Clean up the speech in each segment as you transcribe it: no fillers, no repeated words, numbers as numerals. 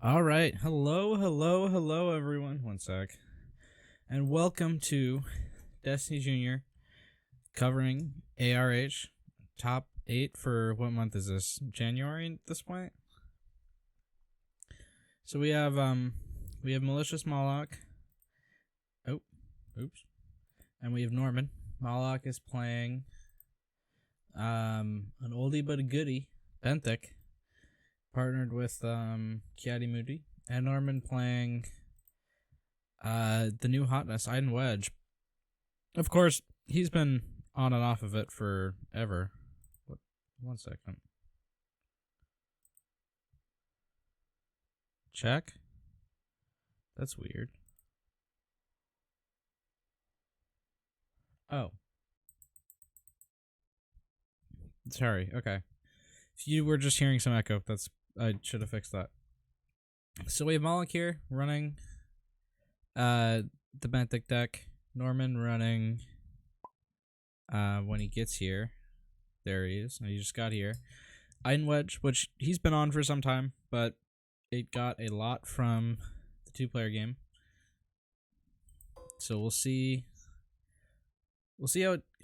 All right. Hello, everyone. One sec. And welcome to Destiny Junior covering ARH top 8 for what month is this? January at this point? So we have Malicious Mawloc. Oh, oops. And we have Norman. Mawloc is playing an oldie but a goodie, Benthic, partnered with Kiadi Moody, and Norman playing the new hotness, Iden Wedge. Of course, he's been on and off of it forever. What? 1 second. Check. That's weird. Oh. Sorry. Okay. If you were just hearing some echo, I should have fixed that. So we have Mawloc here running the Benthic deck. Norman running when he gets here. There he is. He just got here. Iden Wedge, which he's been on for some time, but it got a lot from the 2-player game. So we'll see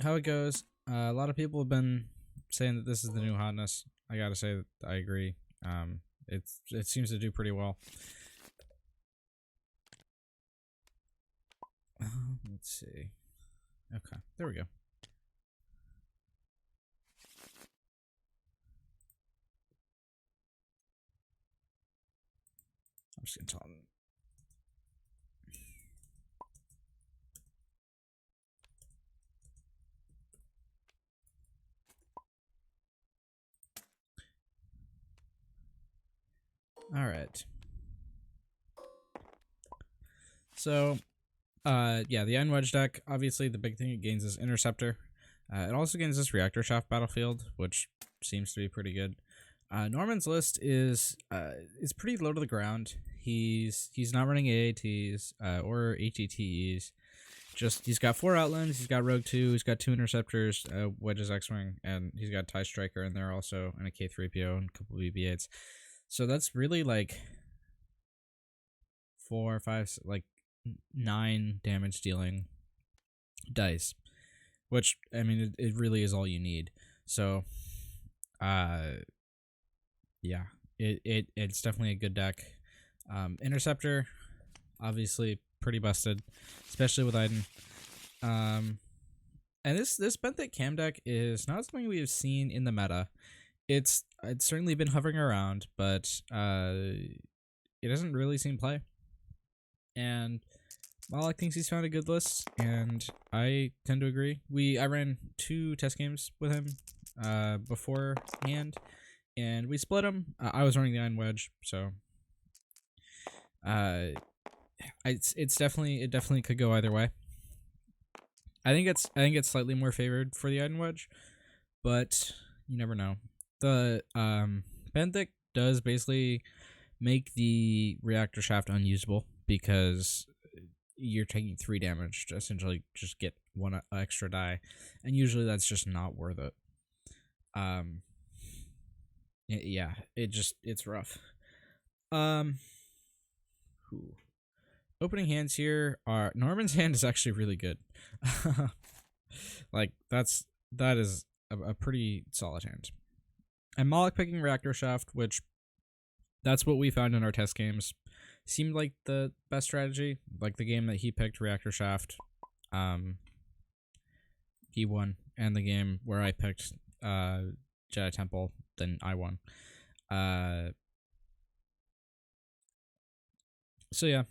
how it goes. A lot of people have been saying that this is the new hotness. I gotta say that I agree. It seems to do pretty well. Let's see. Okay, there we go. I'm just gonna tell him. All right. So, yeah, the Iron Wedge deck. Obviously, the big thing it gains is Interceptor. It also gains this Reactor Shaft battlefield, which seems to be pretty good. Norman's list is pretty low to the ground. He's not running AATs or ATTEs. Just he's got 4 Outlands, he's got Rogue 2, he's got 2 Interceptors, Wedge's X-Wing, and he's got TIE Striker in there also, and a K3PO and a couple BB-8s. So that's really like 4, 5, like 9 damage dealing dice, which I mean it really is all you need. So yeah, it's definitely a good deck. Interceptor, obviously pretty busted, especially with Iden. And this Benthic Cam deck is not something we've seen in the meta. It's certainly been hovering around, but it hasn't really seen play. And Mawloc thinks he's found a good list, and I tend to agree. I ran 2 test games with him beforehand, and we split them. I was running the Iron Wedge, so it definitely could go either way. I think it's slightly more favored for the Iron Wedge, but you never know. The Benthic does basically make the Reactor Shaft unusable because you're taking 3 damage to essentially just get 1 extra die, and usually that's just not worth it. Yeah, it's rough. Opening hands here are Norman's hand is actually really good. Like that is a pretty solid hand. And Mawloc picking Reactor Shaft, which that's what we found in our test games, seemed like the best strategy. Like the game that he picked, Reactor Shaft, he won, and the game where I picked Jedi Temple, then I won. So yeah.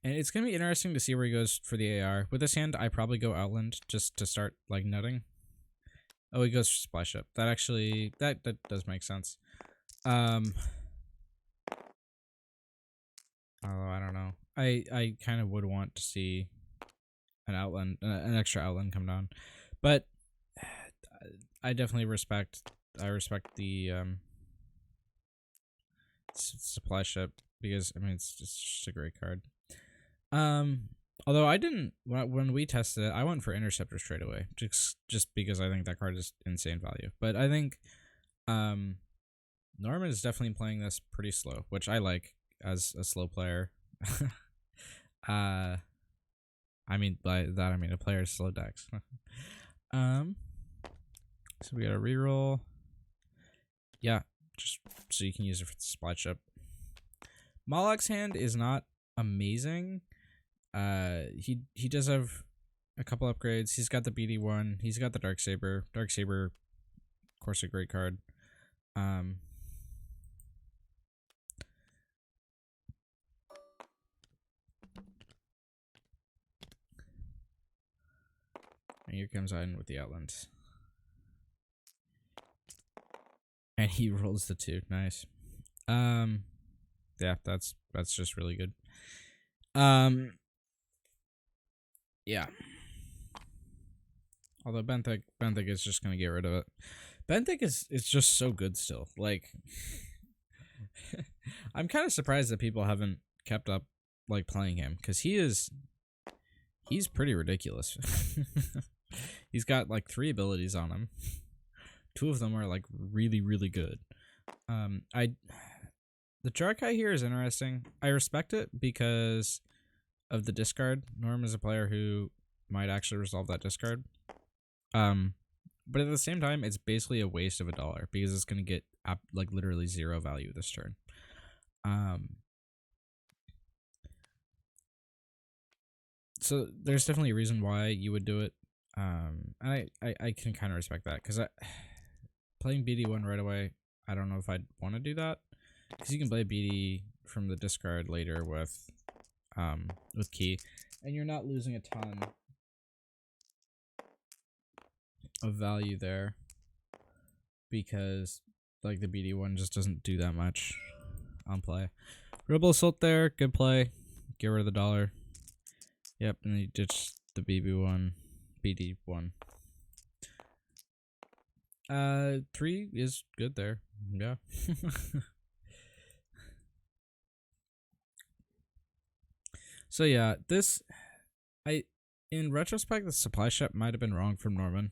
And it's gonna be interesting to see where he goes for the AR. With this hand, I probably go Outland just to start like nutting. Oh, he goes for Supply Ship. That actually that does make sense. Although I don't know. I kind of would want to see an extra Outland come down, but I definitely respect the Supply Ship because I mean it's just a great card. Although I didn't when we tested it, I went for Interceptor straight away, just because I think that card is insane value. But I think Norman is definitely playing this pretty slow, which I like as a slow player. I mean by that I mean a player's slow decks. So we got a reroll. Yeah, just so you can use it for the supply ship. Mawloc's hand is not amazing. He does have a couple upgrades. He's got the BD1. He's got the Darksaber. Darksaber, of course, a great card. And here comes Iden with the Outland. And he rolls the 2. Nice. Yeah, that's just really good. Yeah. Although Benthic is just gonna get rid of it. Benthic is just so good still. Like, I'm kind of surprised that people haven't kept up like playing him, because he's pretty ridiculous. He's got like 3 abilities on him. 2 of them are like really, really good. The Jarkai here is interesting. I respect it because of the discard. Norm is a player who might actually resolve that discard. But at the same time, it's basically a waste of $1 because it's going to get like literally 0 value this turn. So there's definitely a reason why you would do it. I can kind of respect that because playing BD1 right away, I don't know if I'd want to do that because you can play BD from the discard later with key, and you're not losing a ton of value there because like the BD1 just doesn't do that much on play. Rebel Assault there, good play. Get rid of the $1. Yep, and you ditch the BD1. 3 is good there. Yeah. So yeah, in retrospect, the supply ship might have been wrong from Norman,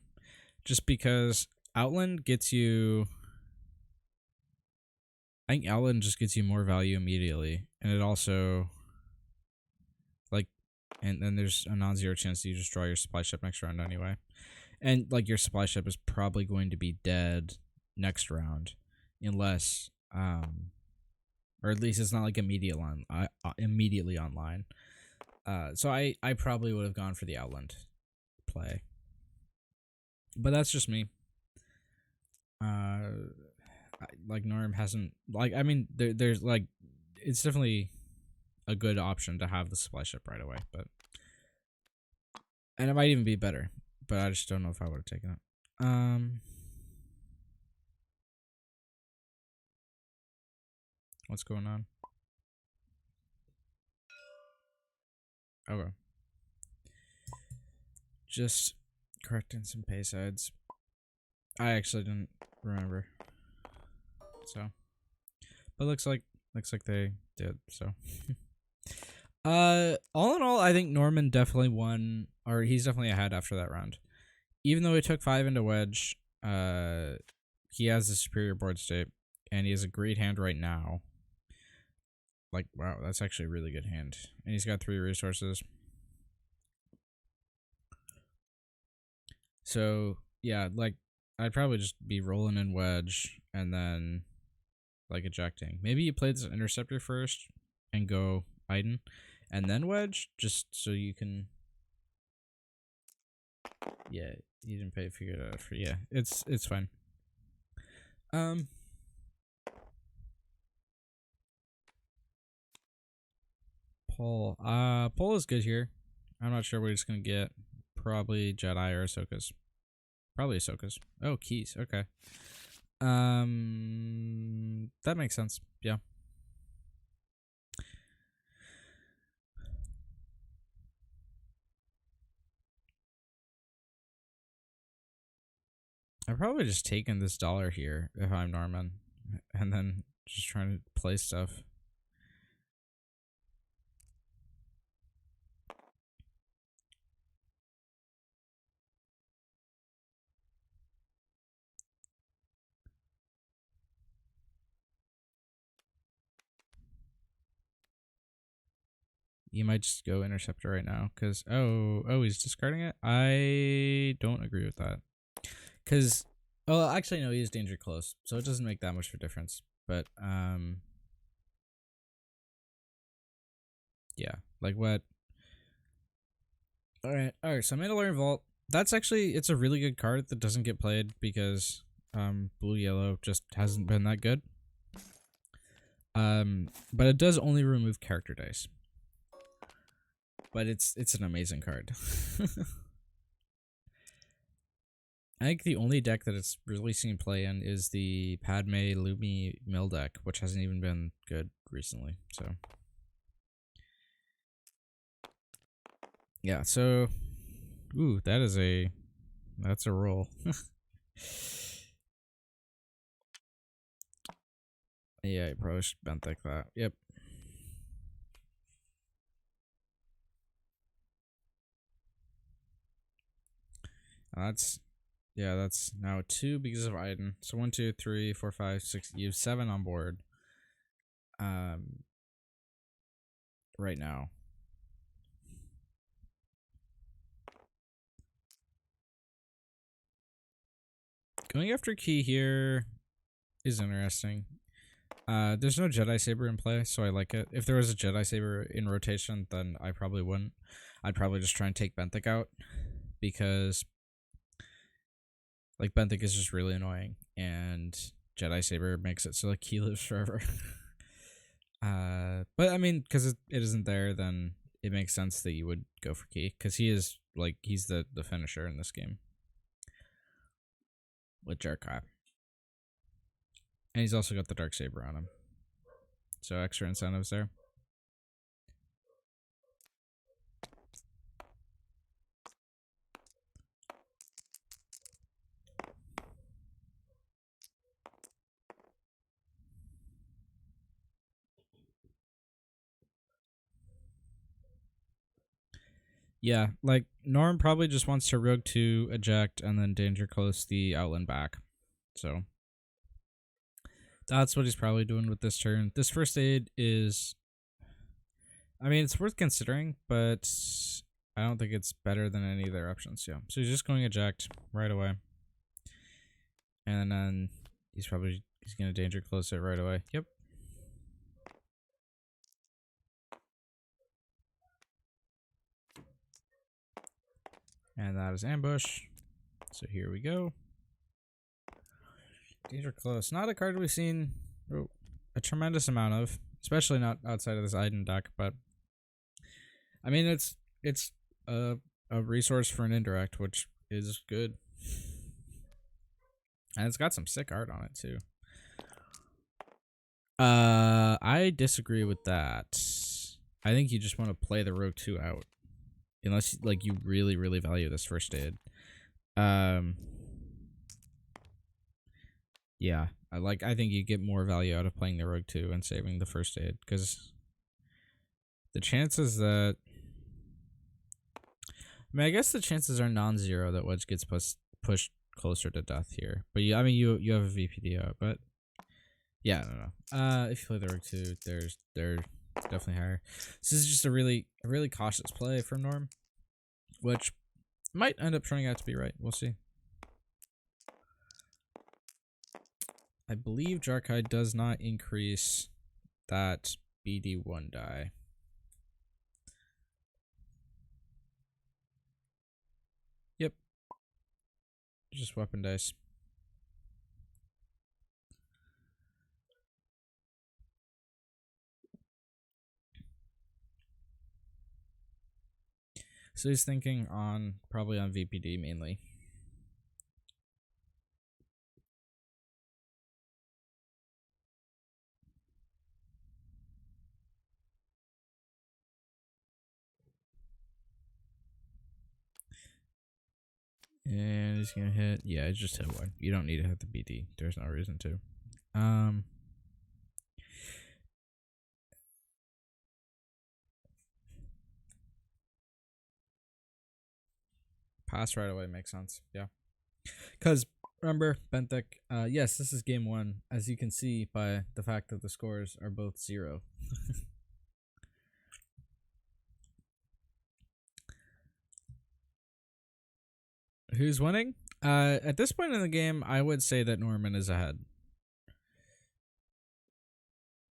just because Outland gets you. I think Outland just gets you more value immediately, and it also, like, and then there's a non-zero chance that you just draw your supply ship next round anyway, and like your supply ship is probably going to be dead next round, unless or at least it's not like immediately online. So I probably would have gone for the Outland play, but that's just me. Like Norm hasn't I mean there's like it's definitely a good option to have the supply ship right away, but and it might even be better, but I just don't know if I would have taken it. What's going on? Okay. Just correcting some pay sides. I actually didn't remember. So, but looks like they did. So, all in all, I think Norman definitely won, or he's definitely ahead after that round. Even though he took 5 into wedge, he has the superior board state, and he has a great hand right now. Like, wow, that's actually a really good hand. And he's got 3 resources. So, yeah, like, I'd probably just be rolling in wedge, and then, like, ejecting. Maybe you play this interceptor first, and go Iden, and then wedge, just so you can... Yeah, you didn't pay to figure it out. Yeah, it's fine. Paul. Paul is good here. I'm not sure what he's gonna get. Probably Jedi or Ahsoka's. Probably Ahsoka's. Oh, keys. Okay. That makes sense. Yeah. I've probably just taken this $1 here if I'm Norman, and then just trying to play stuff. he might just go Interceptor right now, because, he's discarding it? I don't agree with that. Because, well, actually, no, he is Danger Close, so it doesn't make that much of a difference. But, yeah, like what? Alright, so Mandalorian Vault, that's actually, it's a really good card that doesn't get played because, blue-yellow just hasn't been that good. But it does only remove character dice. But it's an amazing card. I think the only deck that it's really seen play in is the Padme Lumi Mill deck, which hasn't even been good recently. So yeah, so ooh, that's a roll. Yeah, you probably should Benthic that. Yep. That's now 2 because of Iden. So 1, 2, 3, 4, 5, 6. You have 7 on board. Right now. Going after Key here is interesting. There's no Jedi Saber in play, so I like it. If there was a Jedi Saber in rotation, then I probably wouldn't. I'd probably just try and take Benthic out, because like Benthic is just really annoying, and Jedi Saber makes it so like Key lives forever. But I mean, because it isn't there, then it makes sense that you would go for Key, because he's the finisher in this game with Jerkai. And he's also got the Dark Saber on him. So extra incentives there. Yeah, like Norm probably just wants to Rogue 2, eject, and then Danger Close the Outland back. So that's what he's probably doing with this turn. This first aid is, I mean, it's worth considering, but I don't think it's better than any of their options. Yeah, so he's just going eject right away, and then he's gonna Danger Close it right away. Yep. And that is ambush. So here we go. Danger Close. Not a card we've seen a tremendous amount of, especially not outside of this Iden deck, but I mean it's a resource for an indirect, which is good. And it's got some sick art on it too. I disagree with that. I think you just want to play the Rogue 2 out. Unless like you really, really value this first aid. Yeah, I think you get more value out of playing the Rogue 2 and saving the first aid, because the chances that, I mean, I guess the chances are non-zero that Wedge gets pushed closer to death here. But I mean, you have a VPD out, but yeah, I don't know. If you play the Rogue 2, they're definitely higher. This is just a really cautious play from Norm, which might end up turning out to be right. We'll see. I believe Jarkai does not increase that BD1 die. Yep. Just weapon dice. So he's thinking probably on VPD mainly. And he's gonna hit. Yeah, just hit one. You don't need to hit the BD. There's no reason to. Pass right away makes sense. Yeah. Because remember, Benthic. Yes, this is game 1, as you can see by the fact that the scores are both 0. Who's winning? At this point in the game, I would say that Norman is ahead.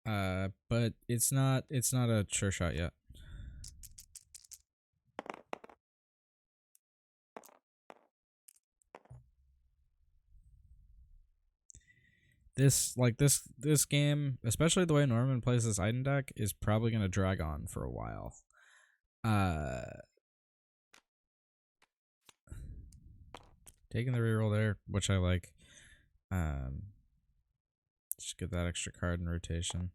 But it's not a sure shot yet. This game, especially the way Norman plays this item deck, is probably gonna drag on for a while. Taking the reroll there, which I like. Just get that extra card in rotation.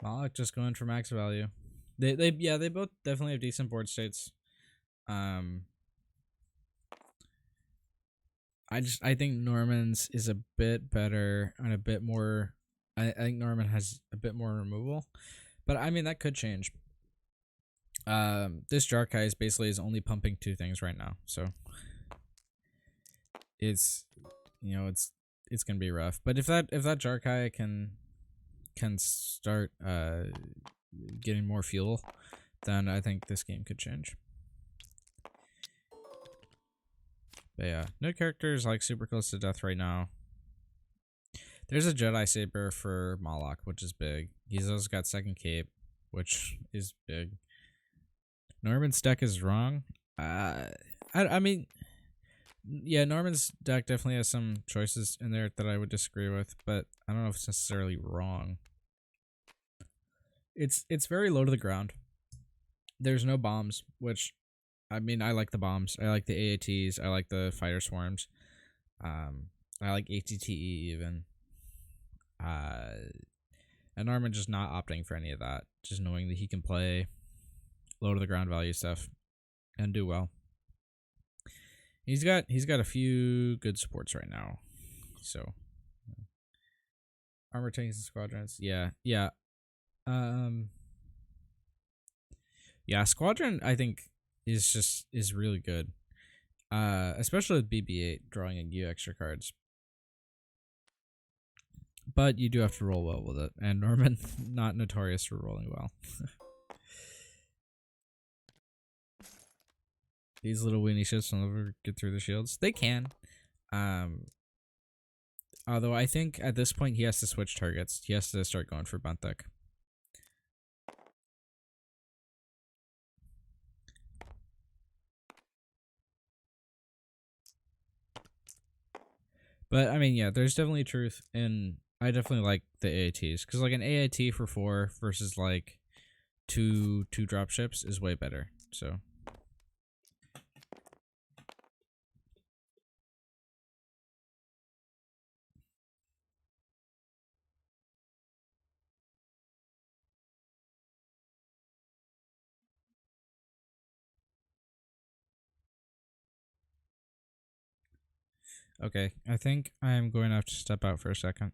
Mawloc just going for max value. They both definitely have decent board states. I think Norman's is a bit better and a bit more. I think Norman has a bit more removal, but I mean that could change. This Jarkai is basically only pumping 2 things right now, so it's it's gonna be rough. But if that Jarkai can start getting more fuel, then I think this game could change. But yeah, no characters like super close to death right now. There's a Jedi Saber for Mawloc, which is big. He's also got second cape, which is big. Norman's deck is wrong. I mean, yeah, Norman's deck definitely has some choices in there that I would disagree with, but I don't know if it's necessarily wrong. It's very low to the ground. There's no bombs, which, I mean, I like the bombs. I like the AATs. I like the fighter swarms. I like ATTE even. And Norman just not opting for any of that, just knowing that he can play low to the ground value stuff and do well. He's got a few good supports right now. So armor tanks and squadrons. Yeah. Yeah, squadron I think is really good. Especially with BB-8 drawing in you extra cards. But you do have to roll well with it, and Norman not notorious for rolling well. These little weenie ships will never get through the shields. They can. Although I think at this point he has to switch targets. He has to start going for Bunthik. But I mean, yeah, there's definitely truth, and I definitely like the AATs because like an AAT for 4 versus like two drop ships is way better. So. Okay, I think I'm going to have to step out for a second.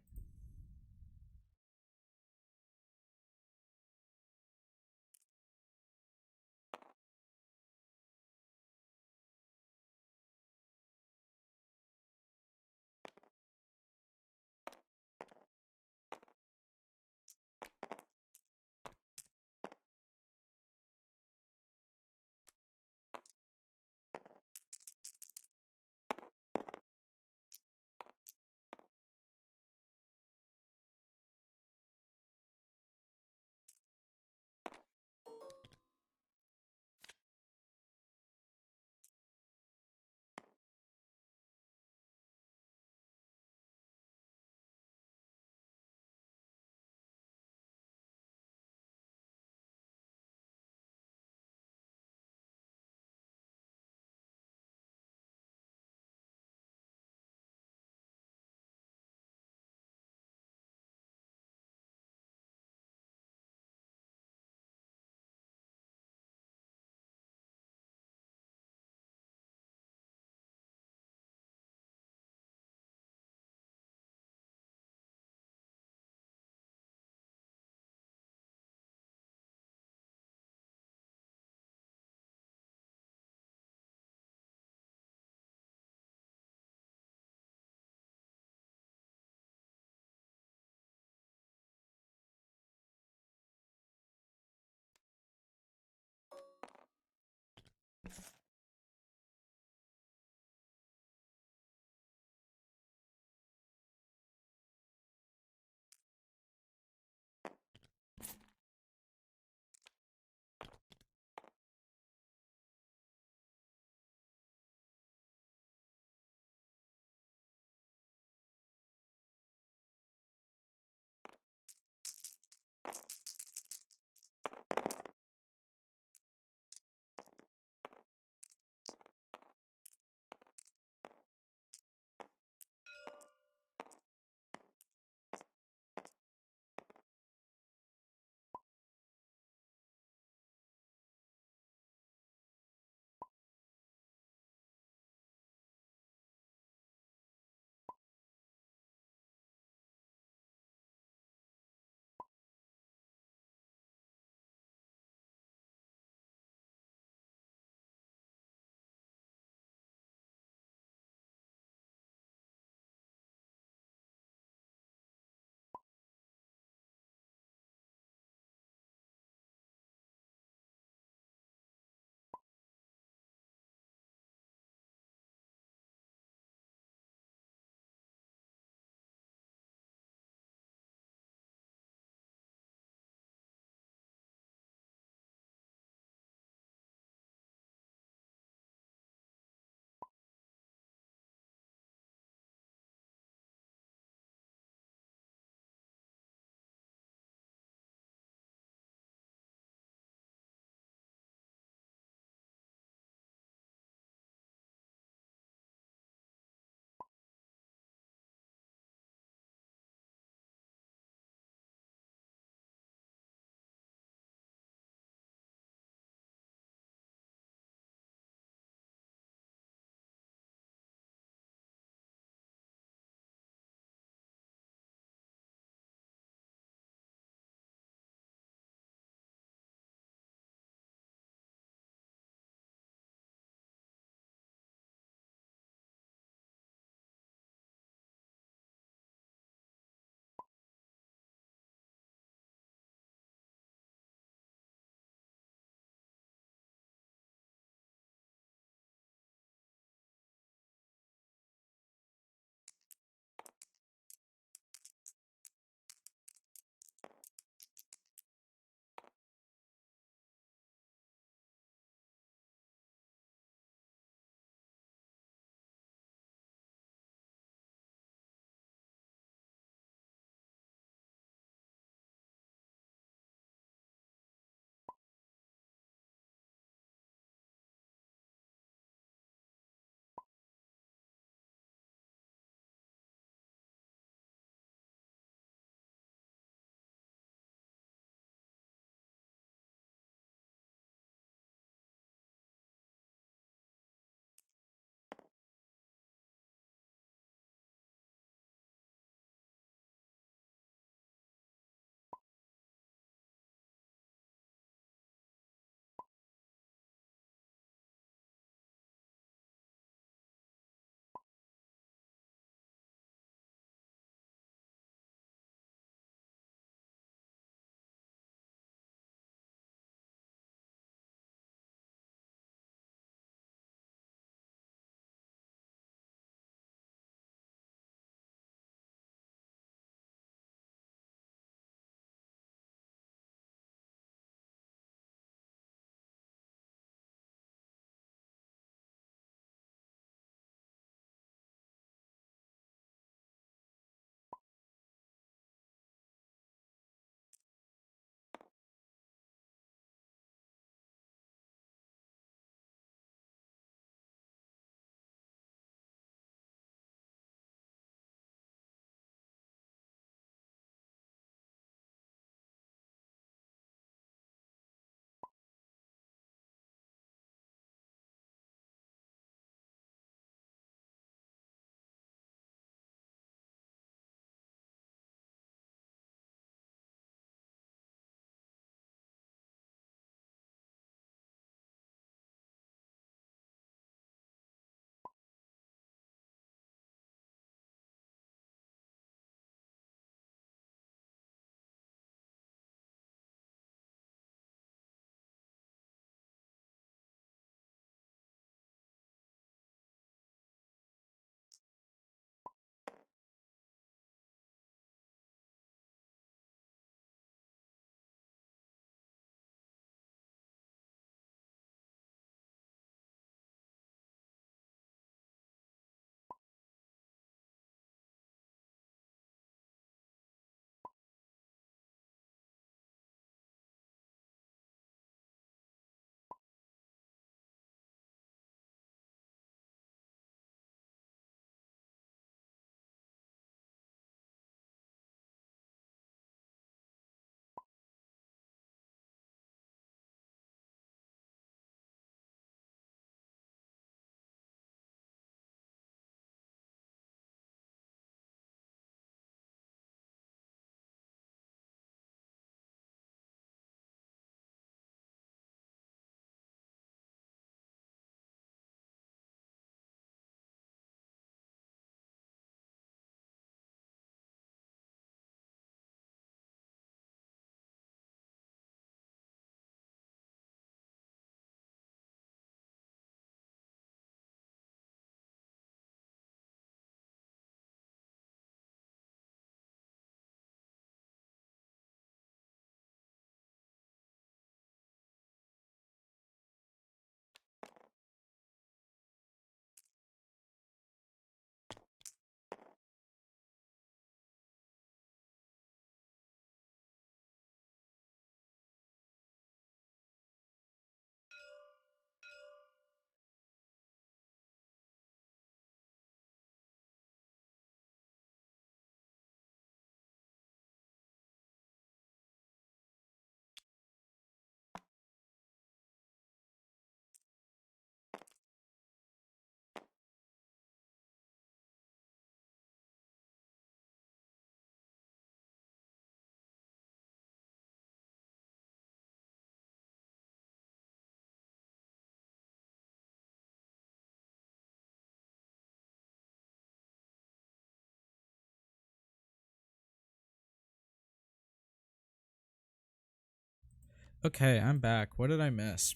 Okay, I'm back. What did I miss?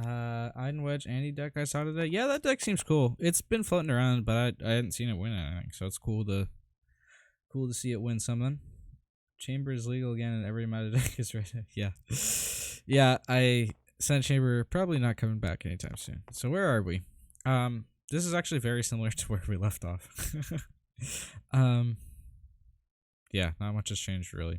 Iron Wedge Andy deck I saw today. Yeah, that deck seems cool. It's been floating around, but I hadn't seen it win anything, so it's cool to see it win something. Chamber is legal again, and every meta deck is ready. Yeah, yeah. I Senate Chamber probably not coming back anytime soon. So where are we? This is actually very similar to where we left off. Yeah, not much has changed really.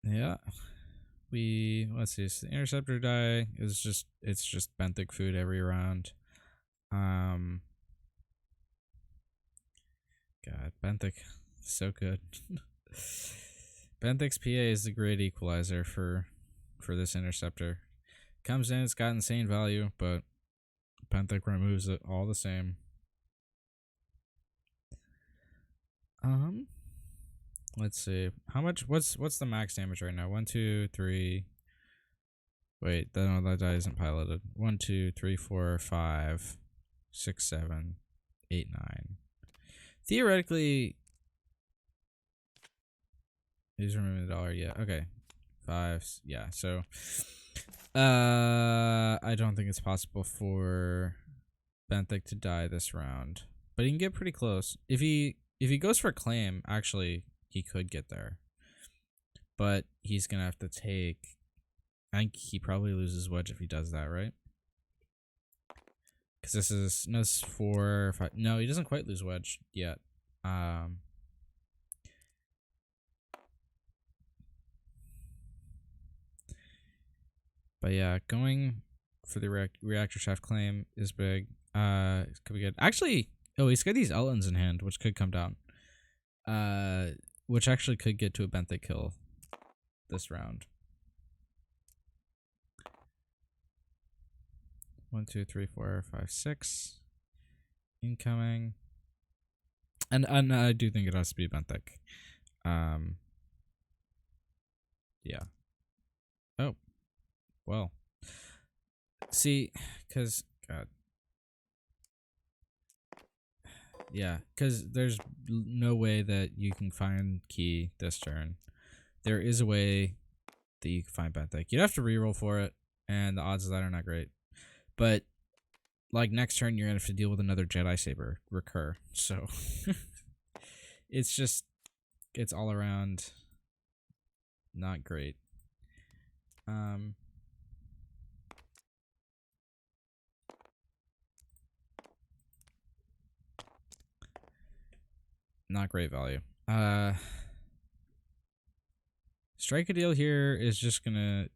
Yeah. Let's see, so the interceptor die is it's just benthic food every round. God, benthic, so good. Benthic's PA is the great equalizer for this interceptor. Comes in, it's got insane value, but benthic removes it all the same. Let's see. How much? What's the max damage right now? 1, 2, 3. Wait, no, that die isn't piloted. 1, 2, 3, 4, 5, 6, 7, 8, 9. Theoretically, he's removing the dollar. Yeah. Okay. 5. Yeah. So, I don't think it's possible for Benthic to die this round, but he can get pretty close. If he goes for a claim, actually, he could get there. But he's gonna have to take. I think he probably loses Wedge if he does that, right? Because this is 4, 5. No, he doesn't quite lose Wedge yet. But yeah, going for the reactor shaft claim is big. Could be good. Actually, oh, he's got these Eltons in hand, which could come down. Which actually could get to a Benthic kill this round. 1, 2, 3, 4, 5, 6. Incoming. And I do think it has to be Benthic. Yeah. Oh. Well. See, because God. Yeah, because there's no way that you can find key this turn. There is a way that you can find Benthic. You'd have to reroll for it, and the odds of that are not great. But like next turn, you're gonna have to deal with another Jedi Saber recur. So it's all around not great. Not great value. Strike a deal here is just gonna,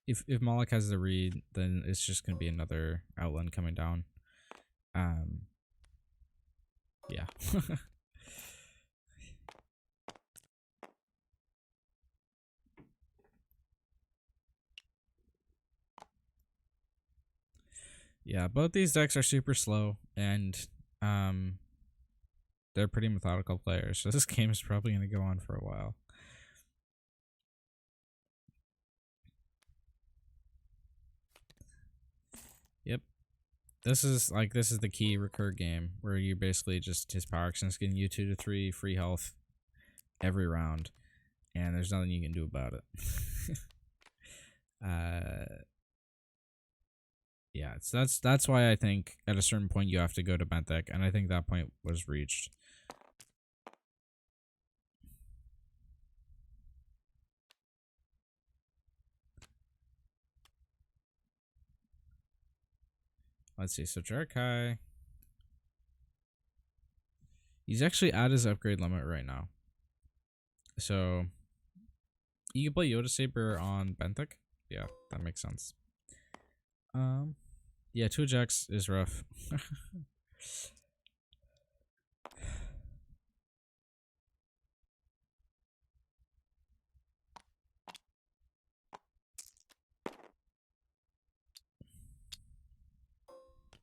if Mawloc has the read, then it's just gonna be another outland coming down. Yeah. Yeah, both these decks are super slow, and they're pretty methodical players, so this game is probably gonna go on for a while. Yep. This is the key recur game where you basically just his power action is getting you 2 to 3 free health every round, and there's nothing you can do about it. Yeah, so that's why I think at a certain point you have to go to Benthic, and I think that point was reached. Let's see, so Jarakai, he's actually at his upgrade limit right now. So you can play Yoda Saber on Benthic. Yeah, that makes sense. Yeah, 2 ejects is rough.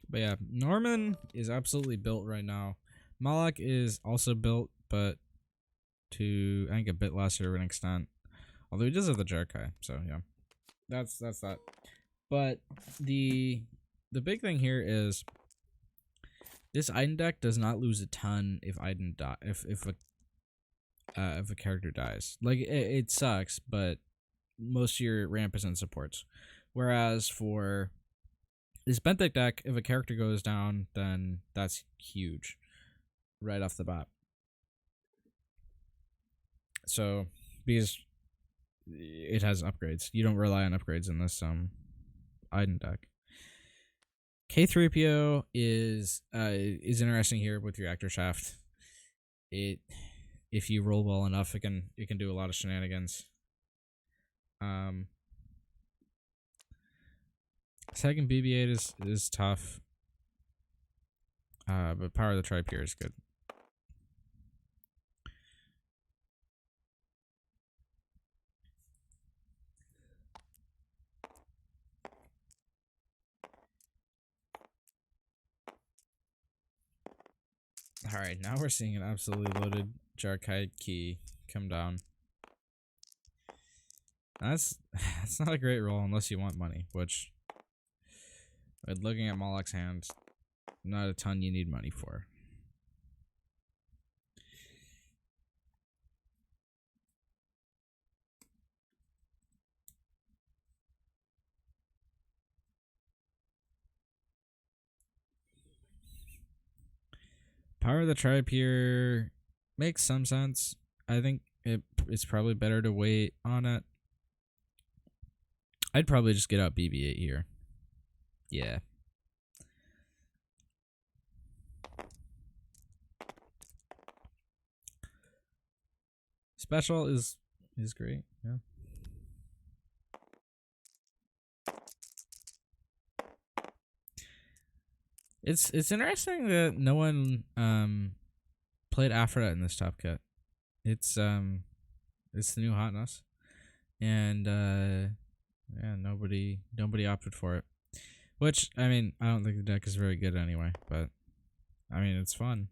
But yeah, Norman is absolutely built right now. Mawloc is also built, but to, I think, a bit lesser of an extent. Although he does have the Jarakai, so yeah. that's that. But the big thing here is this Iden deck does not lose a ton if Iden die if a character dies. Like it sucks, but most of your ramp is in supports. Whereas for this Benthic deck, if a character goes down, then that's huge right off the bat. So because it has upgrades, you don't rely on upgrades in this Iden deck. K3PO is interesting here with Reactor Shaft. If you roll well enough, it can do a lot of shenanigans. Second BB-8 is tough. But Power of the Tribe here is good. Alright, now we're seeing an absolutely loaded Jarkite key come down. That's not a great roll unless you want money, which, with looking at Mawloc's hand, not a ton you need money for. Power of the Tribe here makes some sense. I think it's probably better to wait on it. I'd probably just get out BB-8 here. Yeah. Special is great. Yeah. It's interesting that no one played Aphrodite in this top cut. It's the new hotness, and yeah, nobody opted for it. Which, I mean, I don't think the deck is very good anyway, but I mean, it's fun.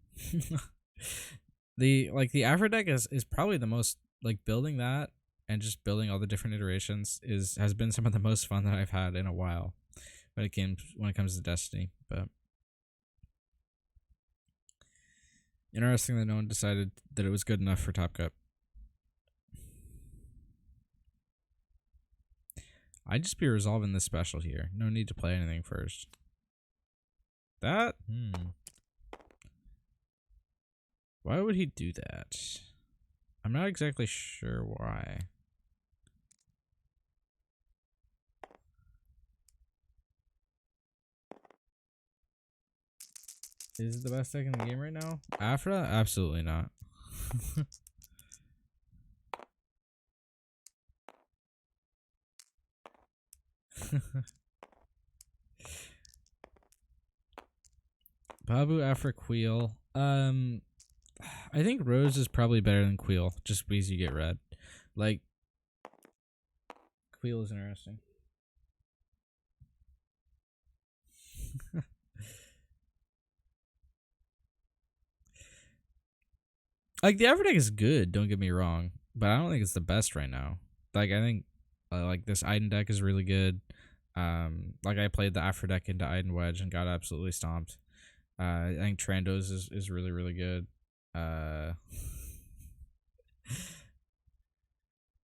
the Aphro deck is probably the most, like, building that and just building all the different iterations has been some of the most fun that I've had in a while when it comes to Destiny. But interesting that no one decided that it was good enough for Top Cut. I'd just be resolving this special here. No need to play anything first. That? Why would he do that? I'm not exactly sure why. Is it the best deck in the game right now? Afra? Absolutely not. Babu, Afra, Queel. I think Rose is probably better than Queel, just because you get red. Like, Queel is interesting. Like, the Afro deck is good, don't get me wrong, but I don't think it's the best right now. Like, I think like this Iden deck is really good. Like, I played the Afro deck into Iden Wedge and got absolutely stomped. I think Trandos is really, really good.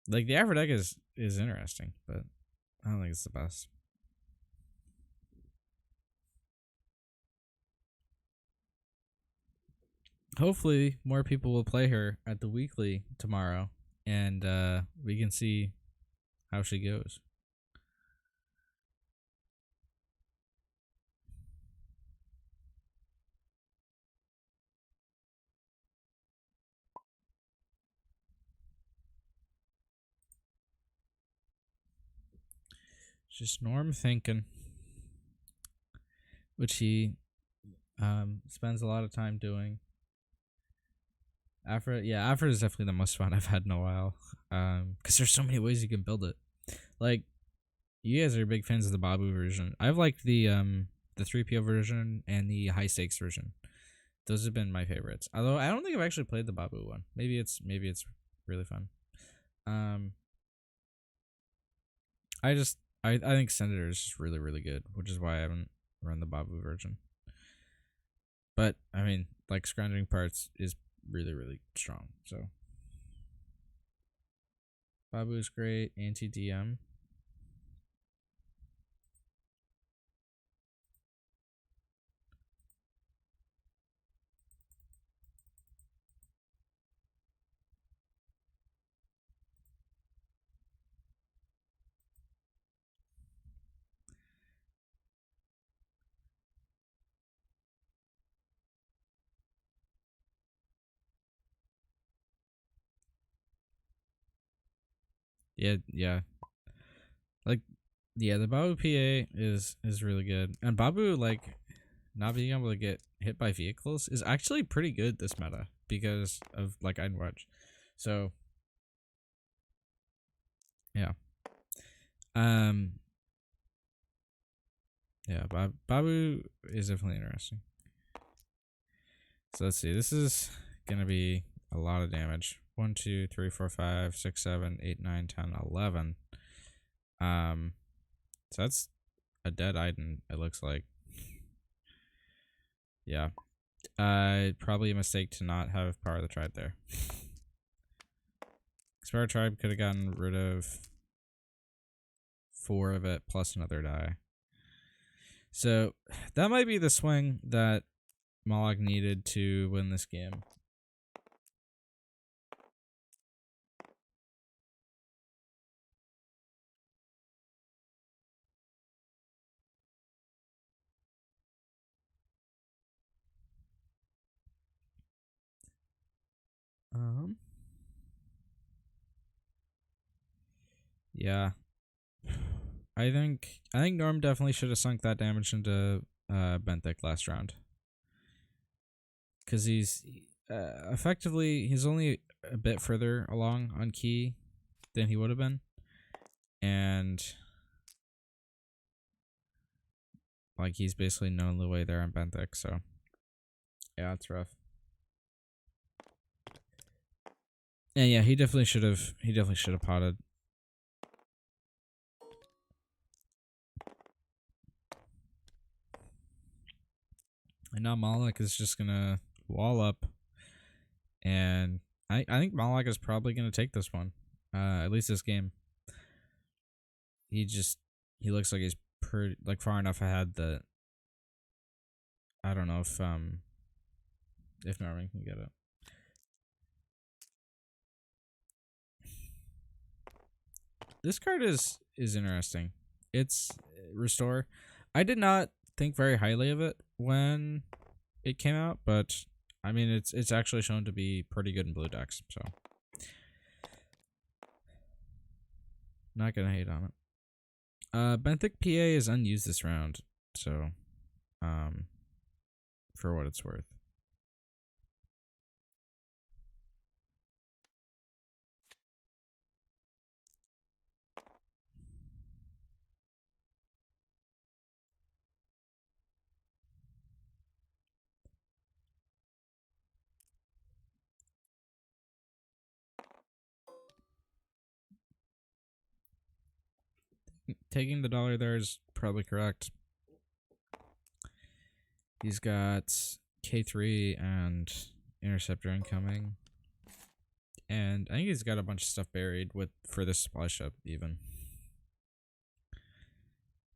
Like, the Afro deck is interesting, but I don't think it's the best. Hopefully, more people will play her at the weekly tomorrow, and we can see how she goes. Just Norm thinking, which he spends a lot of time doing. Afra is definitely the most fun I've had in a while. Because there's so many ways you can build it. Like, you guys are big fans of the Babu version. I've liked the 3PO version and the high stakes version. Those have been my favorites. Although I don't think I've actually played the Babu one. Maybe it's really fun. I think Senator is just really, really good, which is why I haven't run the Babu version. But I mean, like Scrounging Parts is really, really strong. So Babu is great. Anti DM. Yeah, yeah. Like, yeah, the Babu PA is really good, and Babu like not being able to get hit by vehicles is actually pretty good this meta because of like Ironwatch. So yeah, um, yeah, Babu is definitely interesting. So let's see. This is gonna be a lot of damage. 1, 2, 3, 4, 5, 6, 7, 8, 9, 10, 11. So that's a dead Iden, it looks like. Yeah. Probably a mistake to not have Power of the Tribe there. Because Power of the Tribe could have gotten rid of 4 of it plus another die. So that might be the swing that Mawloc needed to win this game. Yeah. I think Norm definitely should have sunk that damage into Benthic last round. Because he's effectively he's only a bit further along on key than he would have been, and like he's basically known the way there on Benthic. So yeah, it's rough. And yeah, he definitely should have. He definitely should have potted. And now Mawloc is just gonna wall up, and I think Mawloc is probably gonna take this one, at least this game. He looks like he's pretty like far enough ahead that I don't know if Norman can get it. This card is interesting. It's Restore. I did not think very highly of it when it came out, but I mean it's actually shown to be pretty good in blue decks, so not gonna hate on it. Benthic PA is unused this round, so for what it's worth. Taking the dollar there is probably correct. He's got K3 and Interceptor incoming. And I think he's got a bunch of stuff buried for this supply ship even.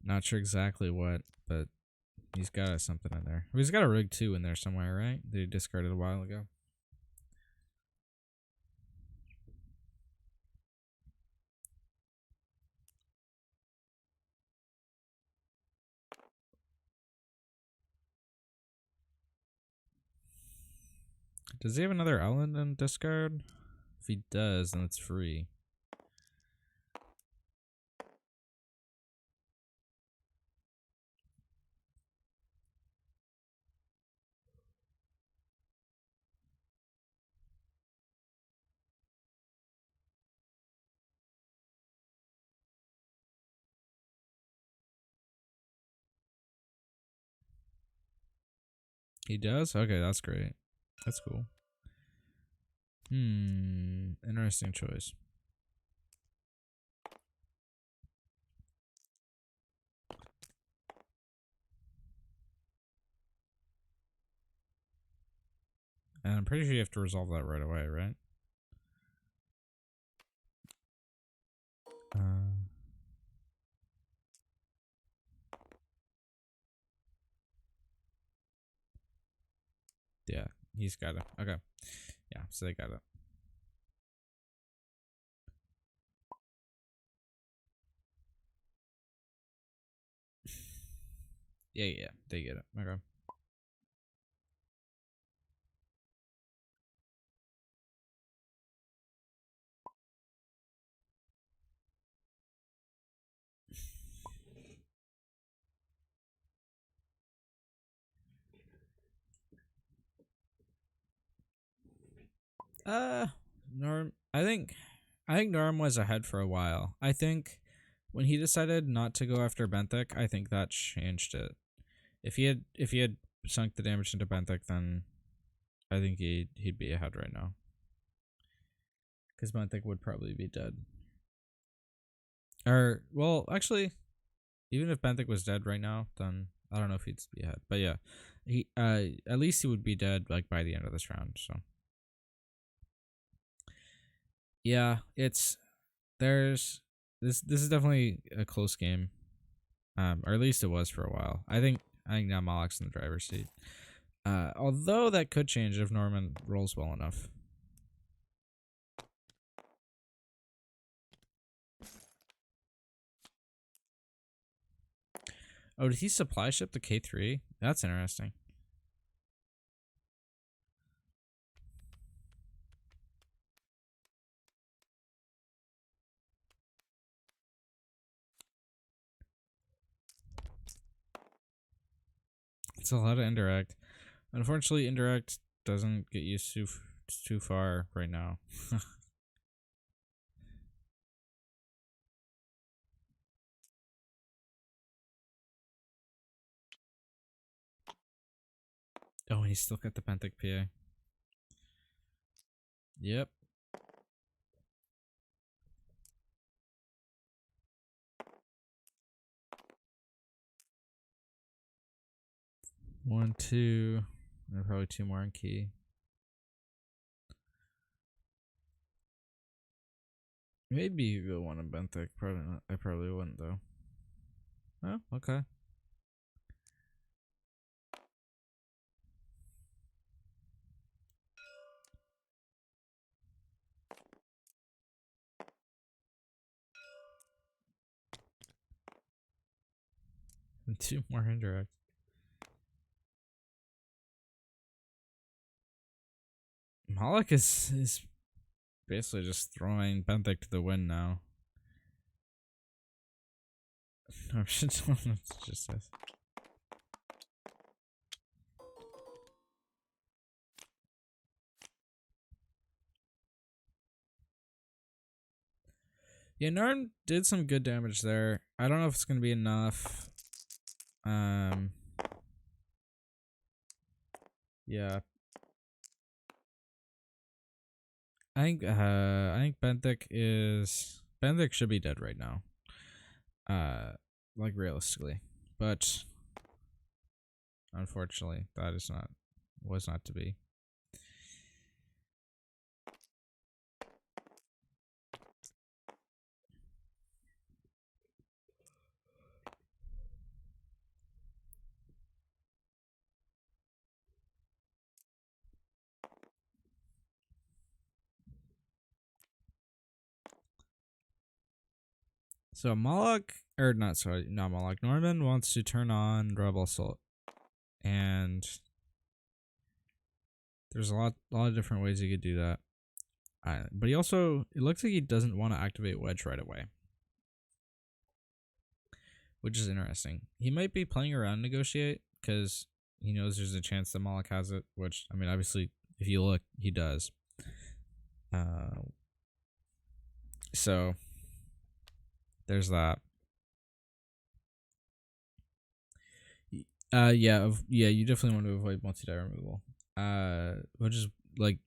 Not sure exactly what, but he's got something in there. He's got a rig 2 in there somewhere, right? That he discarded a while ago. Does he have another Ellen in discard? If he does, then it's free. He does? Okay, that's great. That's cool. Interesting choice. And I'm pretty sure you have to resolve that right away, right? Yeah, he's got it. Okay. Yeah, so they got it. Yeah, they get it. Okay. Uh, Norm. I think Norm was ahead for a while. I think when he decided not to go after Benthic, I think that changed it. If he had sunk the damage into Benthic, then I think he'd be ahead right now. Because Benthic would probably be dead. Or well, actually, even if Benthic was dead right now, then I don't know if he'd be ahead. But yeah, he at least he would be dead like by the end of this round. So yeah, this is definitely a close game. Or at least it was for a while. I think now Mawloc's in the driver's seat. Although that could change if Norman rolls well enough. Oh, did he supply ship the K3? That's interesting. It's a lot of indirect. Unfortunately, indirect doesn't get you too far right now. Oh, he's still got the Penthic PA. Yep. One, two, and probably two more in key. Maybe you go one in Benthic. Probably not. I probably wouldn't though. Oh, okay. And two more indirect. Mawloc is basically just throwing Benthic to the wind now. I'm just this. Yeah, Narn did some good damage there. I don't know if it's gonna be enough. Yeah. I think Benthic should be dead right now. Like realistically. But unfortunately, that was not to be. So Mawloc, or not Mawloc. Norman wants to turn on Rebel Assault, and there's a lot of different ways he could do that. But he also, it looks like he doesn't want to activate Wedge right away, which is interesting. He might be playing around Negotiate because he knows there's a chance that Mawloc has it. Which, I mean, obviously, if you look, he does. So there's that. Yeah, you definitely want to avoid multi-die removal. Which is like,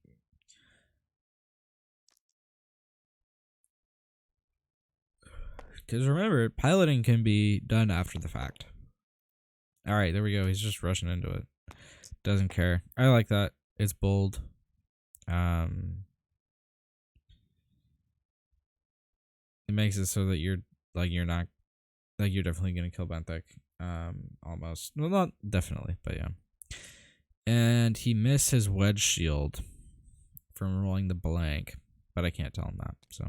because remember, piloting can be done after the fact. All right, there we go. He's just rushing into it. Doesn't care. I like that. It's bold. It makes it so that you're not you're definitely gonna kill Benthic. Almost. Well, not definitely, but yeah. And he missed his wedge shield from rolling the blank, but I can't tell him that. So.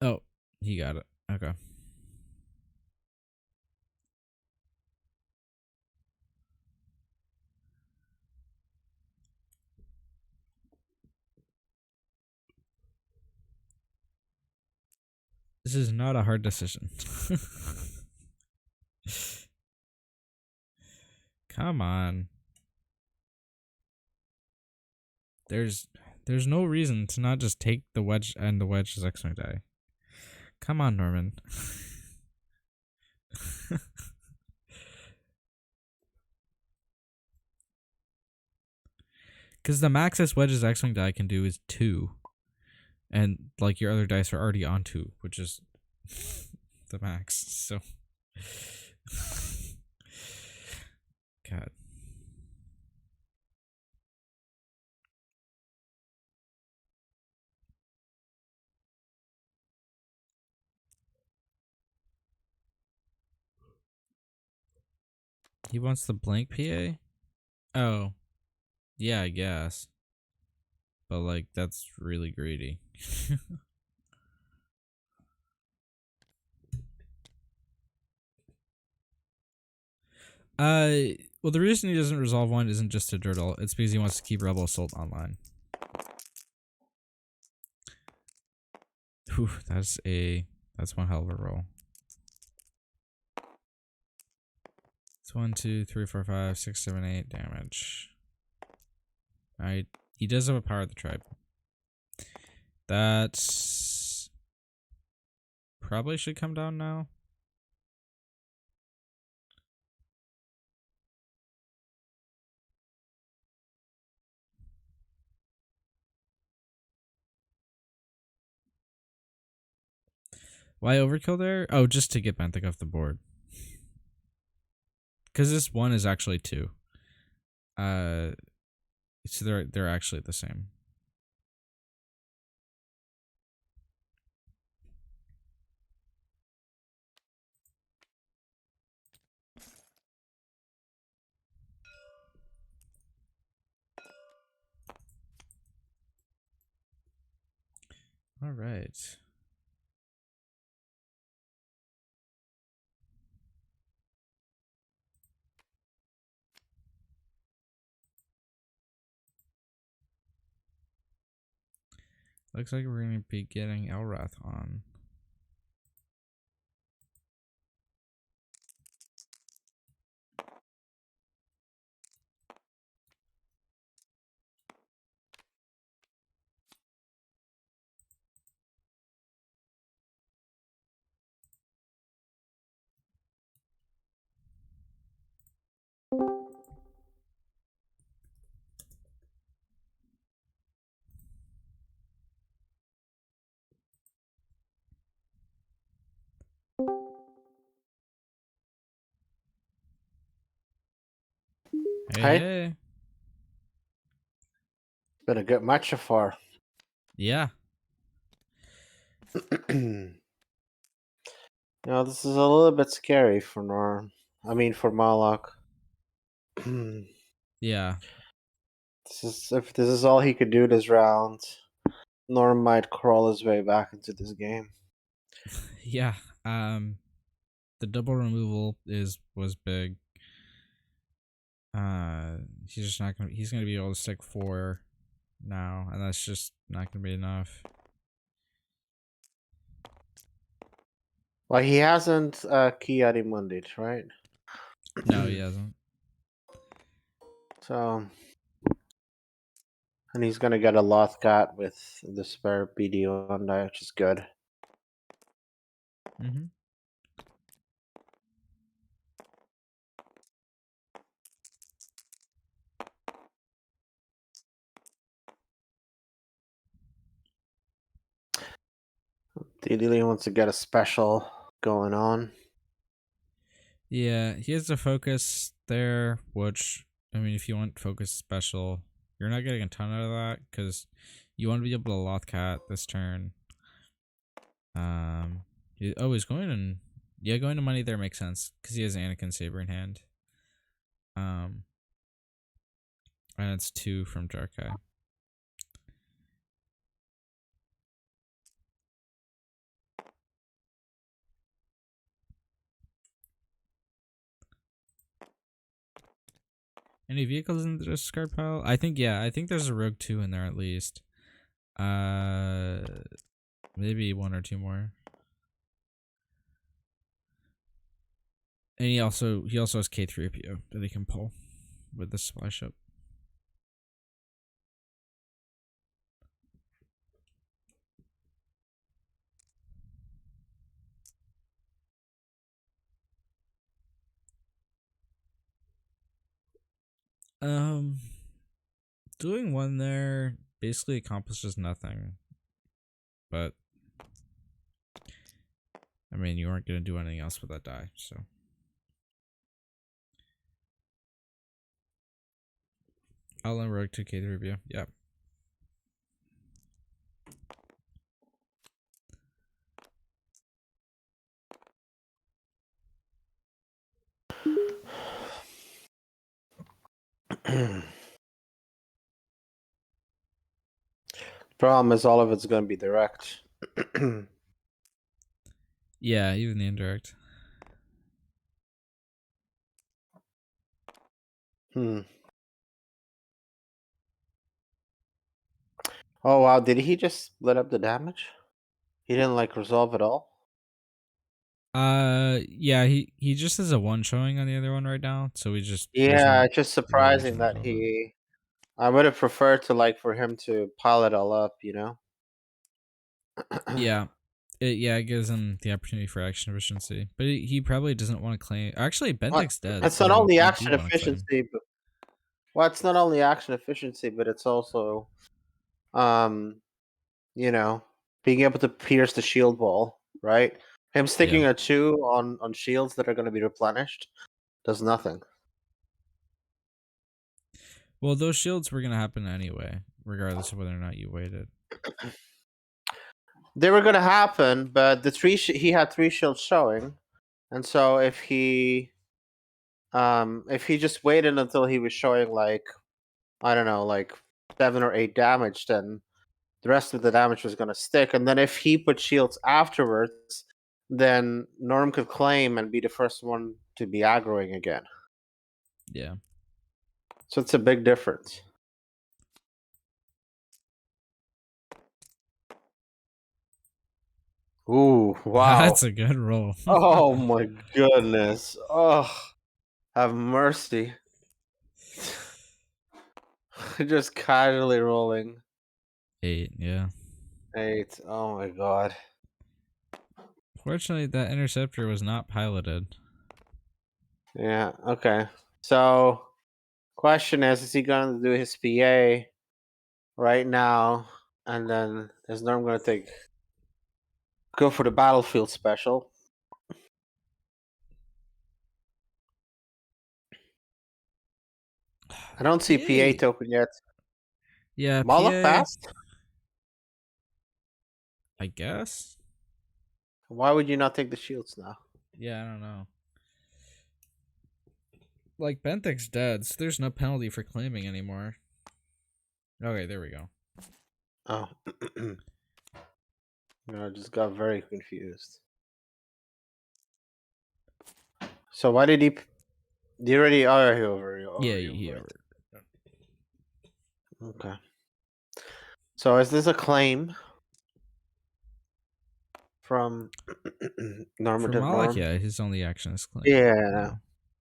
Oh, he got it. Okay. This is not a hard decision. Come on. There's no reason to not just take the wedge and the wedge is X-Wing die. Come on, Norman. Because the max this wedge's X-Wing die can do is 2. And like your other dice are already on 2, which is the max. So God. He wants the blank PA? Oh. Yeah, I guess. But like that's really greedy. Well, the reason he doesn't resolve one isn't just to dirtle. It's because he wants to keep Rebel Assault online. Whew, that's one hell of a roll. It's 1, 2, 3, 4, 5, 6, 7, 8 damage. Alright, he does have a power of the tribe. That's probably should come down now. Why overkill there? Oh, just to get Benthic off the board. Because this one is actually 2. So they're actually the same. All right. Looks like we're going to be getting Elrath on. Hey, Hey. hey. Been a good match so far. Yeah. This is a little bit scary for Norm. I mean, for Mawloc. Yeah. If this is all he could do this round, Norm might crawl his way back into this game. Yeah. The double removal was big. He's just not gonna. He's gonna be able to stick 4 now, and that's just not gonna be enough. Well, he hasn't Ki-Adi-Mundit, right? No, he hasn't. So, and he's gonna get a Lothcat with the spare BD on die, which is good. Mm-hmm. He really wants to get a special going on. Yeah, he has a focus there, which, I mean, if you want focus special, you're not getting a ton out of that because you want to be able to Lothcat this turn. He's going in. Yeah, going to money there makes sense because he has Anakin Saber in hand. And it's 2 from Jarkai. Any vehicles in the discard pile? I think there's a Rogue 2 in there at least. Maybe 1 or 2 more. And he also has K3PO that he can pull with the supply ship. Doing 1 there basically accomplishes nothing. But I mean, you aren't gonna do anything else with that die, so. Outland Rogue 2K review. Yep. Problem is, all of it's going to be direct. Yeah, even the indirect. Oh wow, did he just split up the damage? He didn't like resolve at all? Yeah, he just has a 1 showing on the other one right now, so there's Yeah, no it's just real reason surprising to that resolve it. he. I would have preferred to for him to pile it all up, you know. Yeah. It gives him the opportunity for action efficiency, but he probably doesn't want to claim. Actually, What? Bentek's dead, It's not so only you do action want to claim. efficiency, but it's not only action efficiency, but it's also, um, you know, being able to pierce the shield wall, right? Him Yeah. sticking a 2 on shields that are going to be replenished does nothing. Well, those shields were gonna happen anyway, regardless of whether or not you waited. They were going to happen, but he had 3 shields showing, and so if he just waited until he was showing I don't know, 7 or 8 damage, then the rest of the damage was going to stick. And then if he put shields afterwards, then Norm could claim and be the first one to be aggroing again. Yeah. So it's a big difference. Ooh, wow. That's a good roll. Oh my goodness. Oh, have mercy. Just casually rolling 8, yeah. 8. Oh my god. Fortunately, that interceptor was not piloted. Yeah, okay. So, question is he going to do his PA right now? And then is Norm going to go for the battlefield special? I don't see PA PA. token yet. Yeah, Mawloc PA. passed? I guess. Why would you not take the shields now? Yeah, I don't know. Like, Bentek's dead, so there's no penalty for claiming anymore. Okay, there we go. Oh. I just got very confused. So why did he... Do you already... Oh, he over. Yeah, Right. over. Okay. So is this a claim from For Normative Mawloc, Norm? yeah, his only action is claim. Yeah.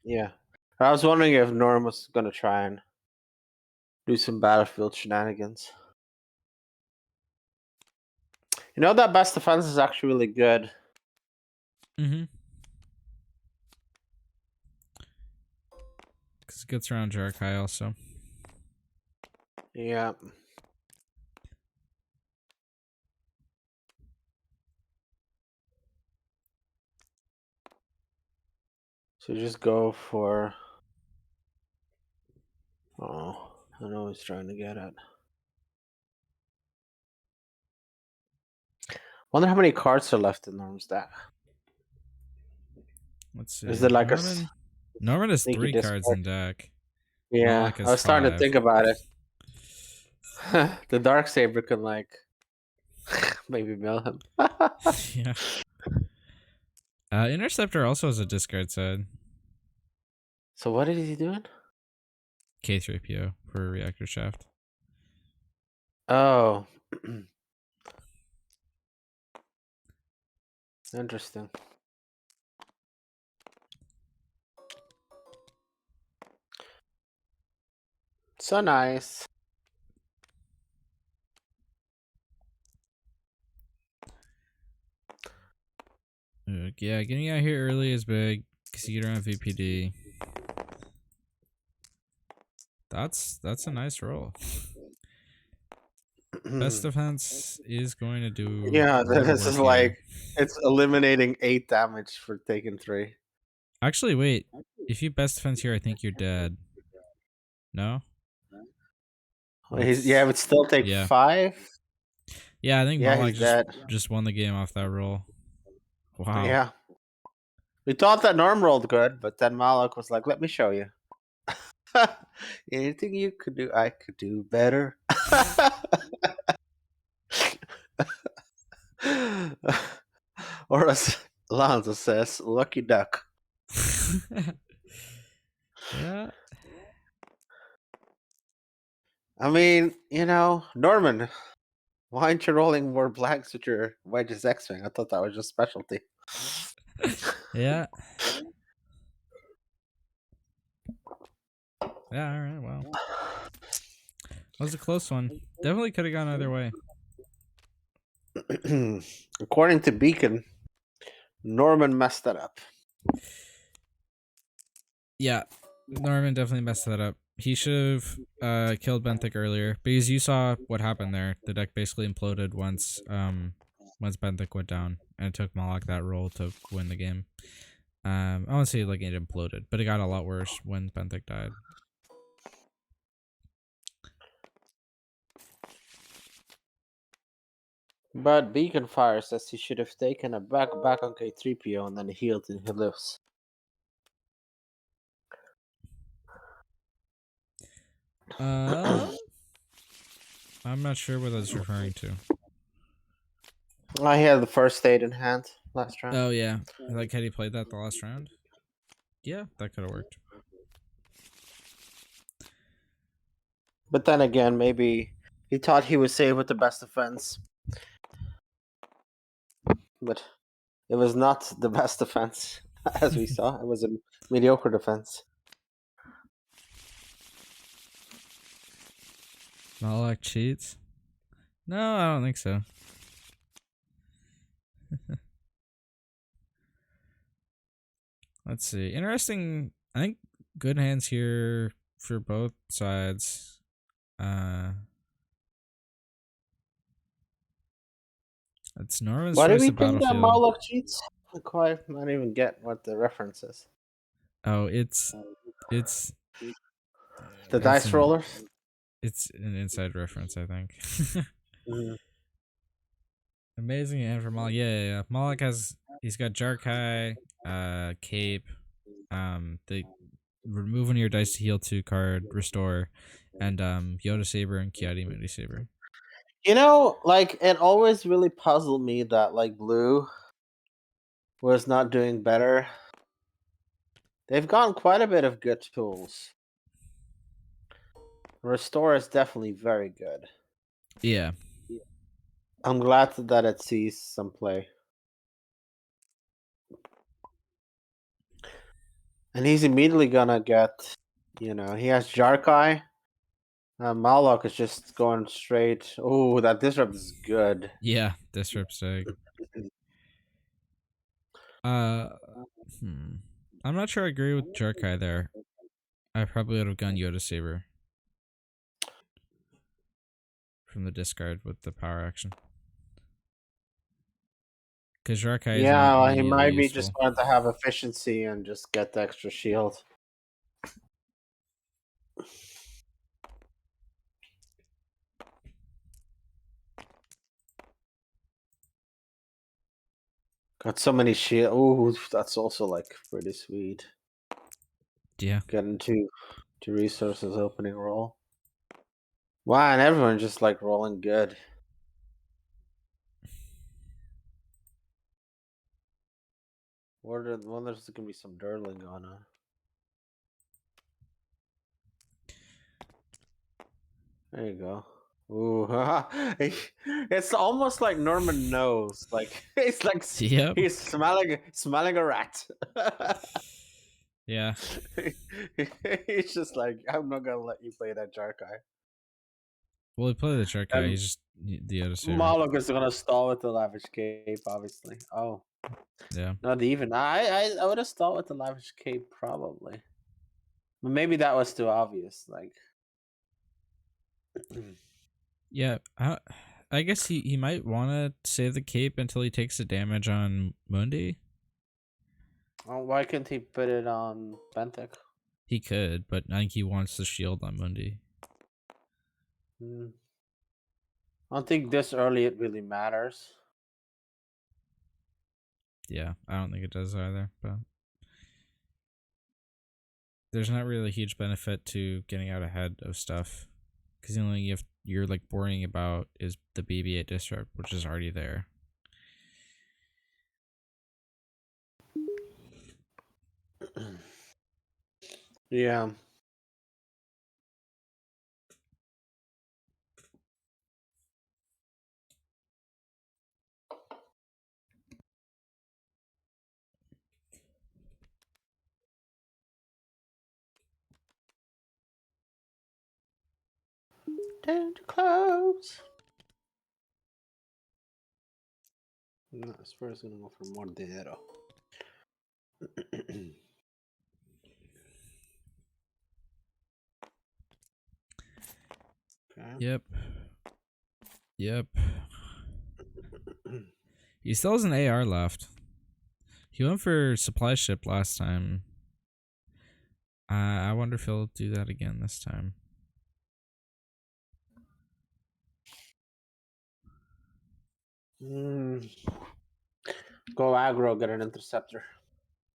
Yeah. I was wondering if Norm was going to try and do some battlefield shenanigans. You know that best defense is actually really good. Mm-hmm. Because it gets around Jarkai also. Yeah. So just go for. Oh, I know he's trying to get at. Wonder how many cards are left in Norm's deck. Let's Is see. it like a Norman has sneaky 3 cards discard? in deck. Yeah, Mawloc I has was starting to 5. think about it. The Dark Saber can like maybe mill him. Yeah. Interceptor also has a discard side. So what is he doing? K3PO for reactor shaft. Oh, interesting. So nice. Yeah, getting out here early is big because you don't have VPD. That's a nice roll. Best defense is going to do Yeah, a lot of this work is here. like it's eliminating 8 damage for taking 3. Actually, wait. If you best defense here, I think you're dead. No? Yeah, Let's. but still take Yeah. 5. Yeah, I think Yeah, Mawloc he's dead. just won the game off that roll. Wow. Yeah, we thought that Norm rolled good, but then Mawloc was like, "Let me show you. Anything you could do, I could do better." Or as Alonzo says, "Lucky duck." Yeah. I mean, Norman, why aren't you rolling more blanks with your Wedge's X-Wing? I thought that was your specialty. Yeah. Yeah, alright, well. That was a close one. Definitely could have gone either way. According to Beacon, Norman messed that up. Yeah. Norman definitely messed that up. He should have killed Benthic earlier because you saw what happened there. The deck basically imploded once Benthic went down, and it took Mawloc that roll to win the game. I won't say like it imploded, but it got a lot worse when Benthic died. But Beacon Fire says he should have taken a back on K3PO and then healed and he lives. I'm not sure what that's referring to. I had the first aid in hand last round. Oh yeah, like had he played that the last round? Yeah, that could have worked. But then again, maybe he thought he was safe with the best defense. But it was not the best defense, as we saw. It was a mediocre defense. Mawloc cheats? No, I don't think so. Let's see. Interesting. I think good hands here for both sides. It's Norman's Why do choice we of think that battlefield. Mawloc cheats? I quite not even get what the reference is. Oh, it's The it's dice an rollers? inside reference, I think. Mm. Amazing hand for Mawloc. Yeah. Mawloc he's got Jarkai, Cape, the remove one of your dice to heal 2 card, restore, and Yoda Saber and Kiadi Moody Saber. It always really puzzled me that Blue was not doing better. They've gotten quite a bit of good tools. Restore is definitely very good. Yeah. I'm glad that it sees some play. And he's immediately gonna get, he has Jarkai. Mawloc is just going straight. Oh, that disrupt is good. Yeah, Disrupt Sig. Uh, I'm not sure I agree with Jarkai there. I probably would have gone Yoda Saber from the discard with the power action. Because Jarkai is not Yeah, well, he immediately might be just useful. wanting to have efficiency and just get the extra shield. Got so many shield. Ooh, that's also like pretty sweet. Yeah. Getting two resources opening roll. Wow, and everyone just like rolling good. Well, there's gonna be some dirtling on. There you go. Ooh, it's almost like Norman knows. Like he's like Yep. he's smelling a rat. Yeah. He's just like, I'm not gonna let you play that Jarkai. Well, he played the Jarkai. And He's just the other saver. Mawloc is gonna stall with the lavish cape, obviously. Oh, Yeah. not even. I would have stalled with the lavish cape probably, but maybe that was too obvious. Like, Yeah. I guess he might want to save the cape until he takes the damage on Mundi. why couldn't he put it on Bentek? He could, but I think he wants the shield on Mundi. Hmm. I don't think this early it really matters. Yeah, I don't think it does either, but there's not really a huge benefit to getting out ahead of stuff because the only you're like worrying about is the BB-8 disrupt, which is already there. Yeah. Down to close. No, Spurs gonna go for more dinero. Okay. Yep. He still has an AR left. He went for supply ship last time. I wonder if he'll do that again this time. Go aggro, get an interceptor.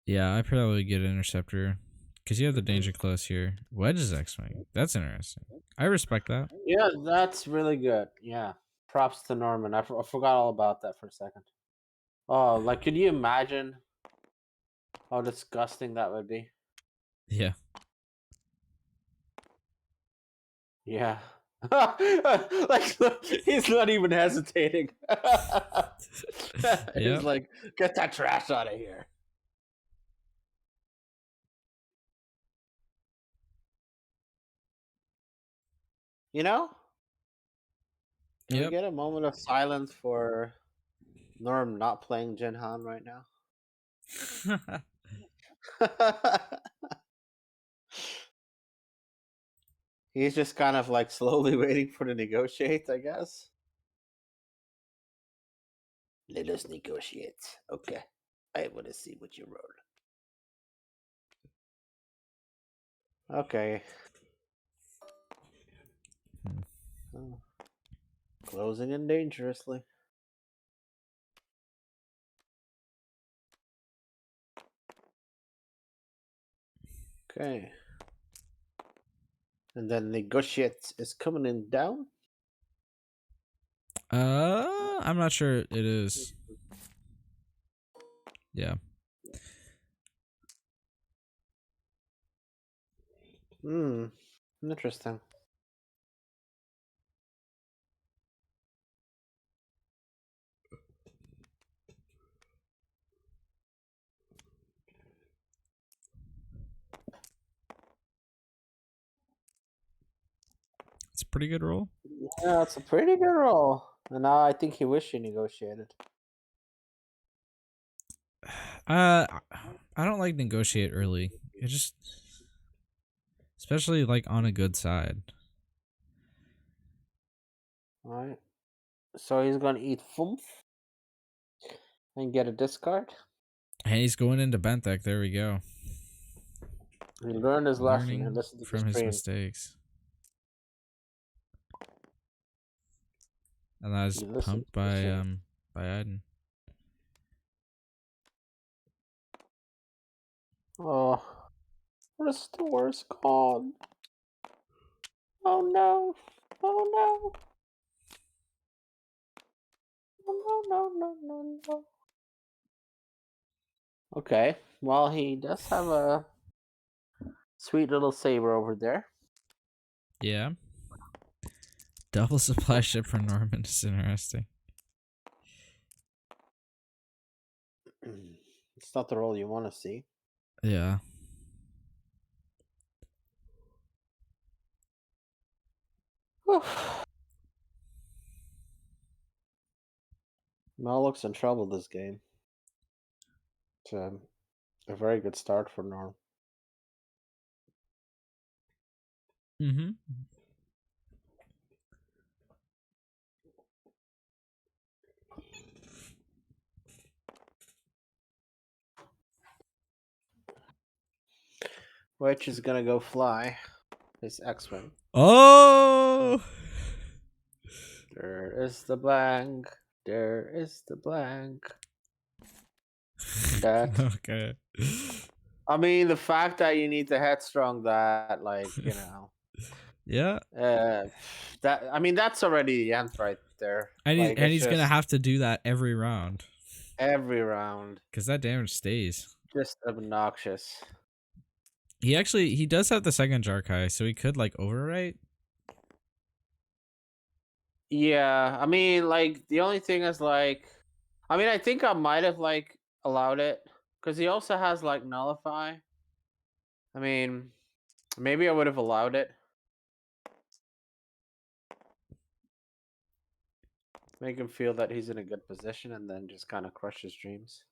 Yeah, I probably get an interceptor because you have the danger close here. Wedge is X-wing. That's interesting. I respect that. Yeah, that's really good. Yeah. Props to Norman. I forgot all about that for a second. Oh, like, could you imagine how disgusting that would be? Yeah. Yeah. Like, look, he's not even hesitating. He's Yep. like, get that trash out of here. You know? Can we Yep. get a moment of silence for Norm not playing Jinhan right now? He's just kind of like slowly waiting for the negotiate, I guess. Let us negotiate. Okay. I want to see what you wrote. Okay. Oh. Closing in dangerously. Okay. And then negotiate is coming in down. I'm not sure it is. Yeah. Interesting. It's a pretty good roll. Yeah, it's a pretty good roll. And now I think he wished he negotiated. I don't like negotiate early. It just, especially like on a good side. Alright. So he's gonna eat Fumph. and get a discard. And he's going into Benthek. There we go. He learned his lesson and Learning listened to the from his stream. mistakes. And that was He listened pumped to the by stream. Aiden. Oh, restore's gone. Oh no! Oh no! Oh no! No! No! No! No! Okay. Well, he does have a sweet little saber over there. Yeah. Double supply ship for Norman is interesting. It's not the role you want to see. Yeah. Mawloc's in trouble this game. It's a very good start for Norm. Mm-hmm. Which is gonna go fly his X-Wing. Oh! There is the blank. There is the blank. That. Okay. I mean, the fact that you need to headstrong that, like, Yeah. that. I mean, that's already the end right there. And Like, it's he's gonna just have to do that every round. every round, Because that damage stays. just obnoxious. He does have the second Jarkai, so he could like overwrite. Yeah, I mean, like, the only thing is, like, I mean, I think I might have, like, allowed it because he also has, like, nullify. I mean, maybe I would have allowed it. Make him feel that he's in a good position and then just kind of crush his dreams.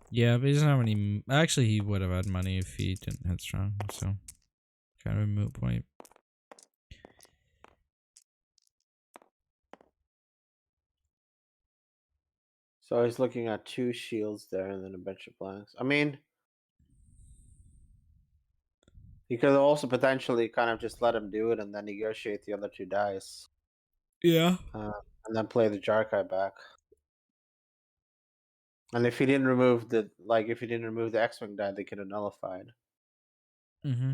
Yeah, but he doesn't have any. Actually, he would have had money if he didn't headstrong. So, kind of a moot point. So he's looking at 2 shields there and then a bunch of blanks. I mean, you could also potentially kind of just let him do it and then negotiate the other 2 dice. Yeah. And then play the Jarkai back. And if he didn't remove the X-Wing die, they could have nullified. Mm-hmm.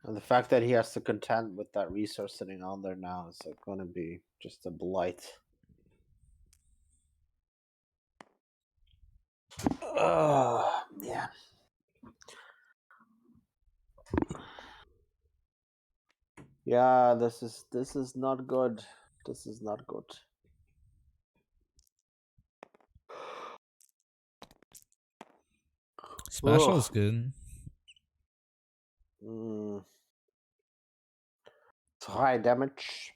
And the fact that he has to contend with that resource sitting on there now is going to be just a blight. Oh, yeah. Yeah, this is not good. This is not good. Special is good. It's high damage.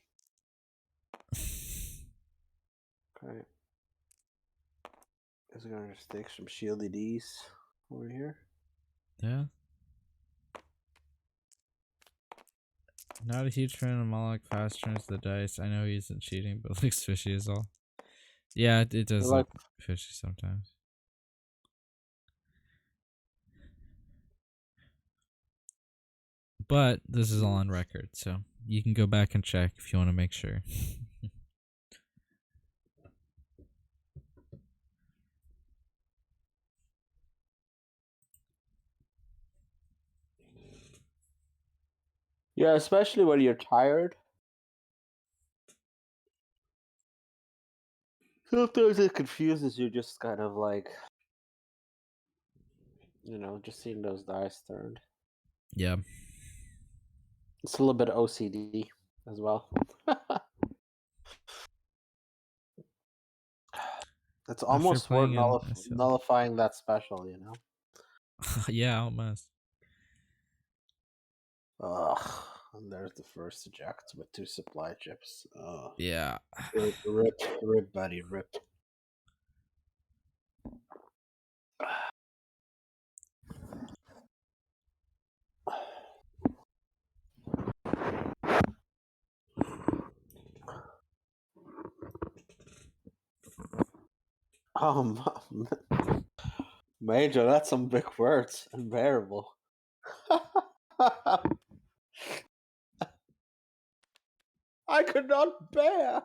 Okay. Is gonna just take some shieldy D's over here. Yeah. Not a huge fan of Mawloc fast turns the dice. I know he isn't cheating, but looks fishy as all. Yeah, it does look fishy sometimes. But this is all on record, so you can go back and check if you want to make sure. Yeah, especially when you're tired. Sometimes it confuses you, just kind of like, just seeing those dice turned. Yeah. It's a little bit of OCD as well. It's After almost worth playing in nullifying that special, yeah, almost. Ugh. And there's the first eject with 2 supply chips. Ugh. Yeah. Rip, buddy, rip. Um, Major, that's some big words. Unbearable. I could not bear.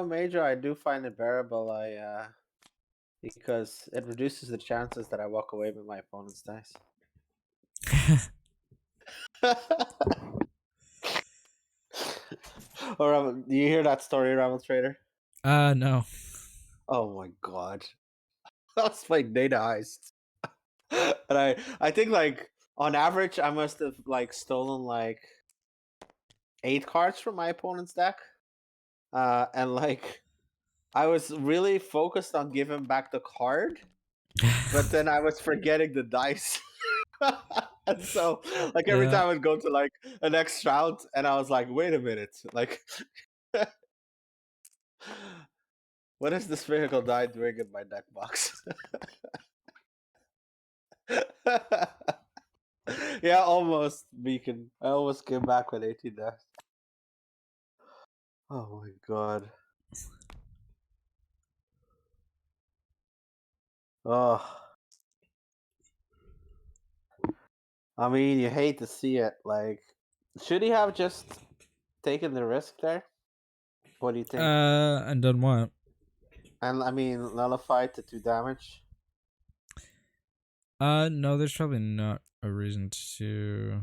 Major, I do find it bearable. Because it reduces the chances that I walk away with my opponent's dice. Or do you hear that story, Rebel Trader? No. Oh my god, that's like data heist. And I think like on average, I must have like stolen like 8 cards from my opponent's deck, and like I was really focused on giving back the card, but then I was forgetting the dice. And so like every Yeah. time I'd go to like a next round and I was like, wait a minute, like what is this miracle die doing in my deck box? Yeah, almost Beacon. I almost came back with 18 deaths. Oh my god. Oh, I mean, you hate to see it. Like, should he have just taken the risk there? What do you think? And done what? And I mean, nullified to 2 damage. No, there's probably not a reason to.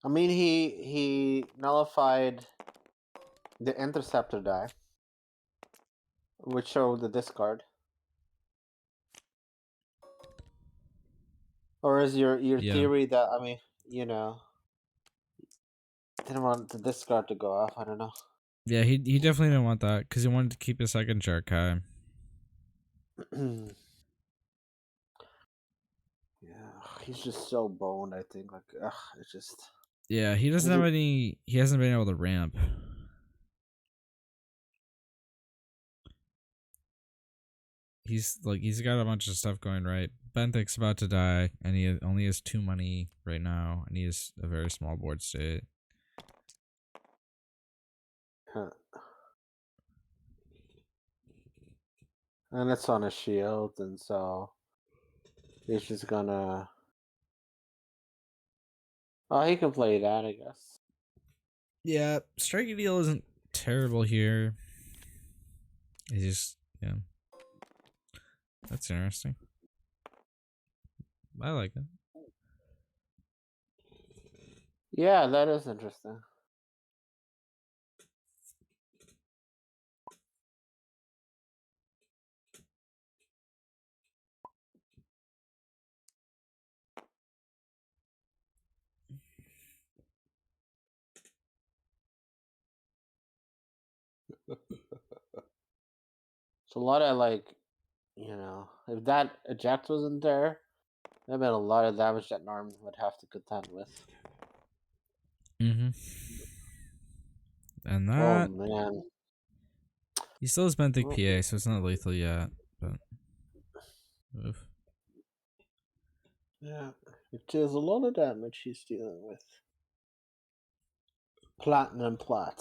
I mean, he nullified the interceptor die, which showed the discard. Or is your Yeah. theory that didn't want the discard to go off? I don't know. Yeah, he definitely didn't want that because he wanted to keep his second shark high. Yeah, he's just so boned. I think it's just. Yeah, he doesn't have any. He hasn't been able to ramp. He's got a bunch of stuff going right. Benthic's about to die, and he only has 2 money right now, and he has a very small board state. Huh. And it's on a shield, and so he's just gonna. Oh, he can play that, I guess. Yeah, Striking Deal isn't terrible here. He's just That's interesting. I like it. Yeah, that is interesting. So a lot of if that eject wasn't there, there'd been a lot of damage that Norman would have to contend with. Mm-hmm. And Oh that man. he still has Benthic PA, so it's not lethal yet. But oof. Yeah, it is a lot of damage he's dealing with. Platinum plat.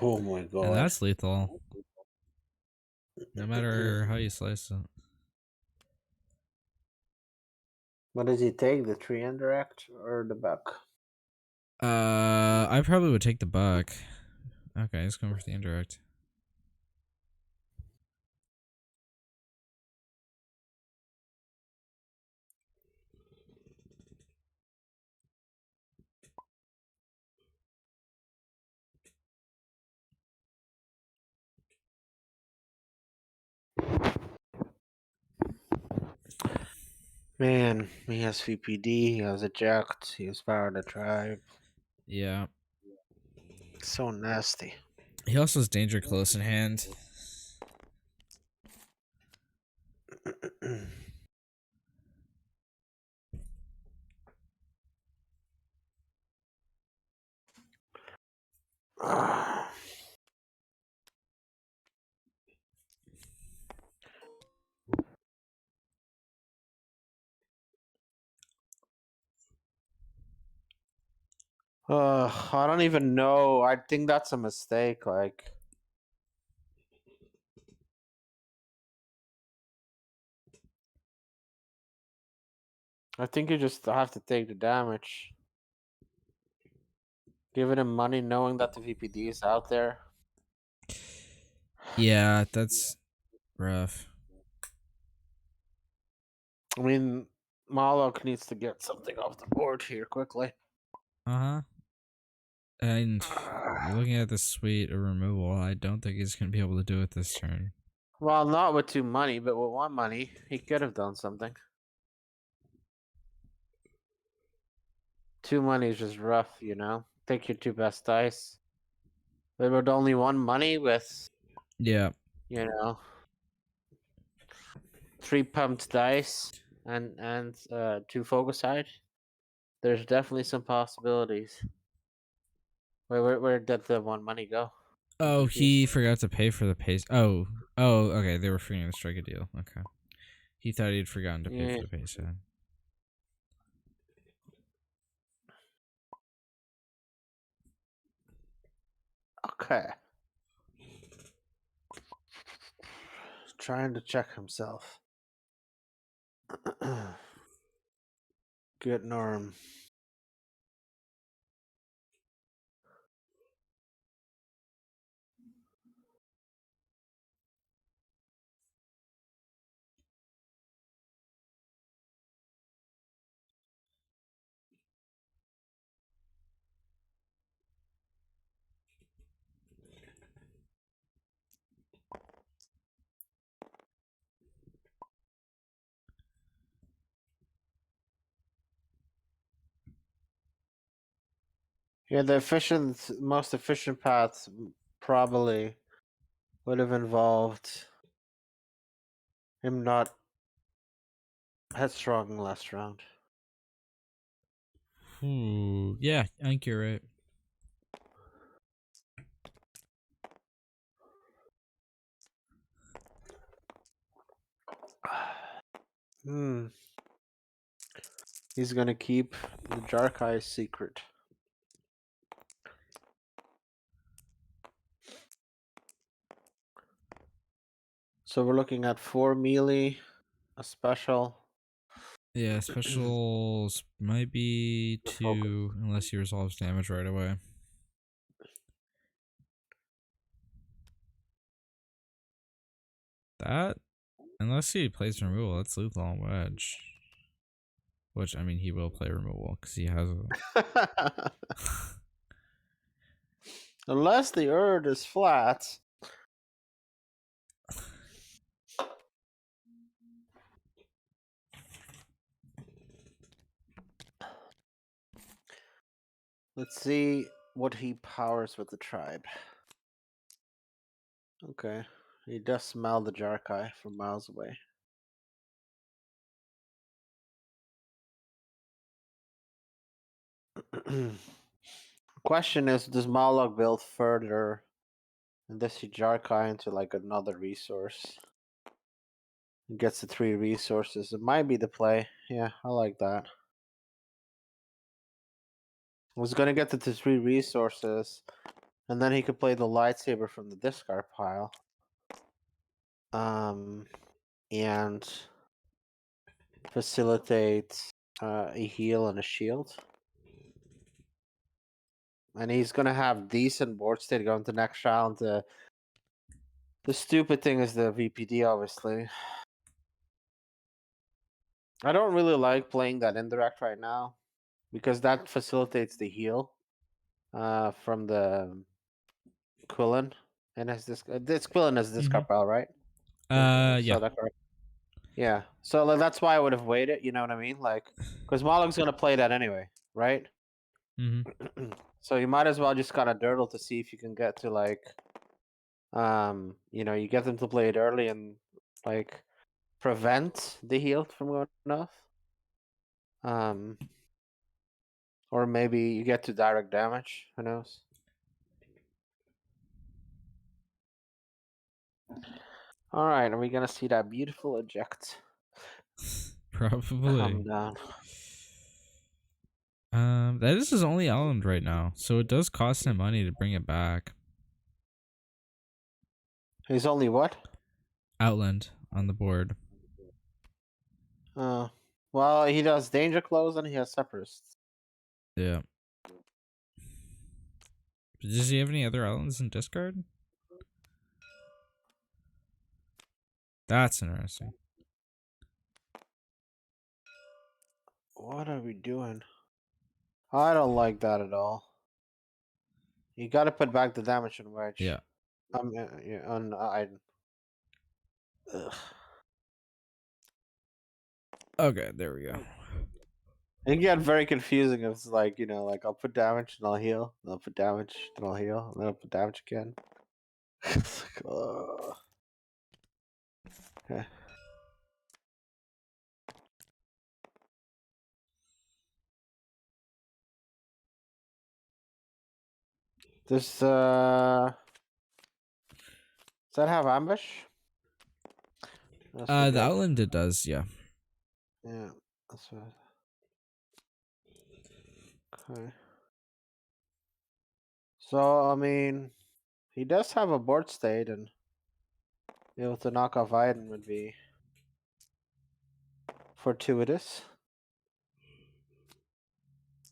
Oh my god. And that's lethal. No matter how you slice it. What does he take? The 3 indirect or the buck? I probably would take the buck. Okay, let's go for the indirect. Man, he has VPD, he has eject, he has power to tribe. Yeah. So nasty. He also has danger close in hand. I don't even know. I think that's a mistake. Like, I think you just have to take the damage. Giving him money knowing that the VPD is out there. Yeah, that's rough. I mean, Mawloc needs to get something off the board here quickly. Uh-huh. And looking at the suite of removal, I don't think he's going to be able to do it this turn. Well, not with 2 money, but with 1 money, he could have done something. 2 money is just rough, you know? Take your 2 best dice. But with only 1 money with, Yeah. you know, 3 pumped dice and 2 focus side, there's definitely some possibilities. Where did the 1 money go? Oh, he forgot to pay for the pace. Oh, okay. They were forgetting to strike a deal. Okay. He thought he'd forgotten to pay Yeah. for the pace ad. Okay. He's trying to check himself. Good Norm. Yeah, the most efficient path probably would have involved him not headstrong last round. Ooh, yeah, I think you're right. He's gonna keep the Jarkai secret. So we're looking at 4 melee, a special. Yeah, specials might be The focus. 2 unless he resolves damage right away. That, unless he plays removal, that's lethal on wedge. Which, I mean, he will play removal because he has a. Unless the Erd is flat. Let's see what he powers with the tribe. Okay. He does smell the Jarkai from miles away. Question is, does Mawloc build further and does he Jarkai into like another resource? He gets the 3 resources. It might be the play. Yeah, I like that. I was gonna get the 3 resources, and then he could play the lightsaber from the discard pile. And facilitate a heal and a shield. And he's gonna have decent board state going to next round. The stupid thing is the VPD, obviously. I don't really like playing that indirect right now because that facilitates the heal from the Quillen and has this. This Quillen has this Mhm. pile, right? Yeah. So that correct? Yeah. So like, that's why I would have waited. You know what I mean? Like, because Moloch's gonna play that anyway, right? Mhm. So you might as well just kind of dirtle to see if you can get to like, you get them to play it early and like prevent the heal from going off. Or maybe you get to direct damage. Who knows? All right, are we gonna see that beautiful eject Probably. come down? That is his only island right now, so it does cost him money to bring it back. He's only what? Outland on the board. Well, he does danger close and he has separatists. Yeah. Does he have any other islands in discard? That's interesting. What are we doing? I don't like that at all. You got to put back the damage on wedge. Yeah. Yeah, on Iden. Ugh. Okay, there we go. It can get very confusing. It's like, like I'll put damage and I'll heal. And I'll put damage and I'll heal. And then I'll put damage again. It's like, ugh. Okay. Does that have ambush? The Outland it does, yeah. Yeah, that's right. Okay. So I mean, he does have a board state, and be able to knock off Iden would be fortuitous.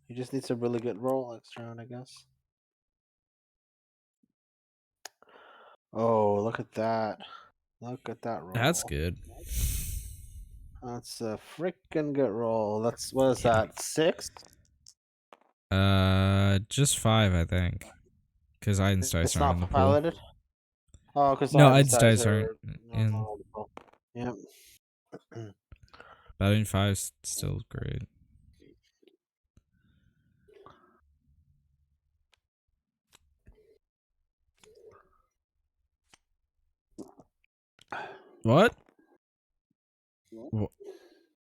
He just needs a really good roll next round, I guess. Oh, look at that. Look at that roll. That's good. That's a freaking good roll. That's, what is that, 6? Just 5, I think. Because Iden's dice It's aren't in the not pool. piloted? Oh, because No, Iden's Iden's dice aren't in. multiple. Yep. Batting 5's still great. What?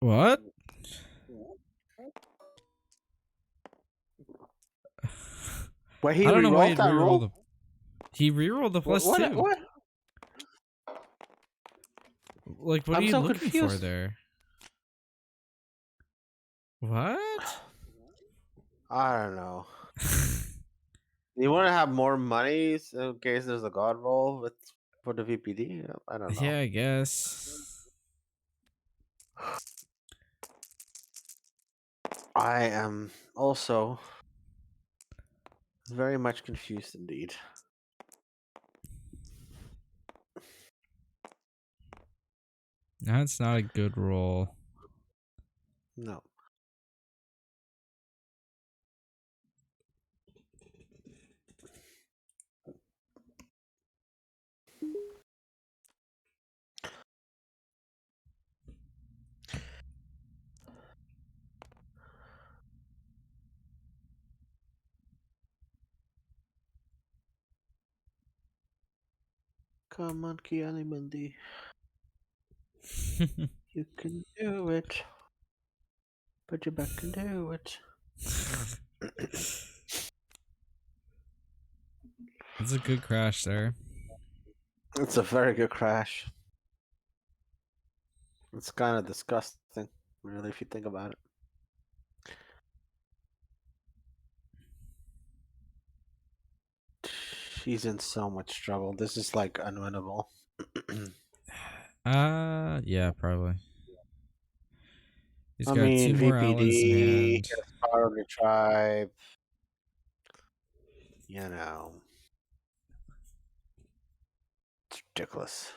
What? Wait, he I don't know why re-rolled he'd that roll? reroll the. He rerolled the plus 2. What? Like, what I'm are you so looking for confused. there? What? I don't know. You want to have more money in case there's a god roll for the VPD? I don't know. Yeah, I guess. I am also very much confused indeed. That's not a good roll. No. Come on, Kiani Mundi. You can do it. Put your back and do it. That's a good crash there. It's a very good crash. It's kind of disgusting, really, if you think about it. She's in so much trouble. This is like unwinnable. Yeah, probably. He's I got mean, 2 more VPD, islands in hand. has Power of the Tribe. You know. It's ridiculous.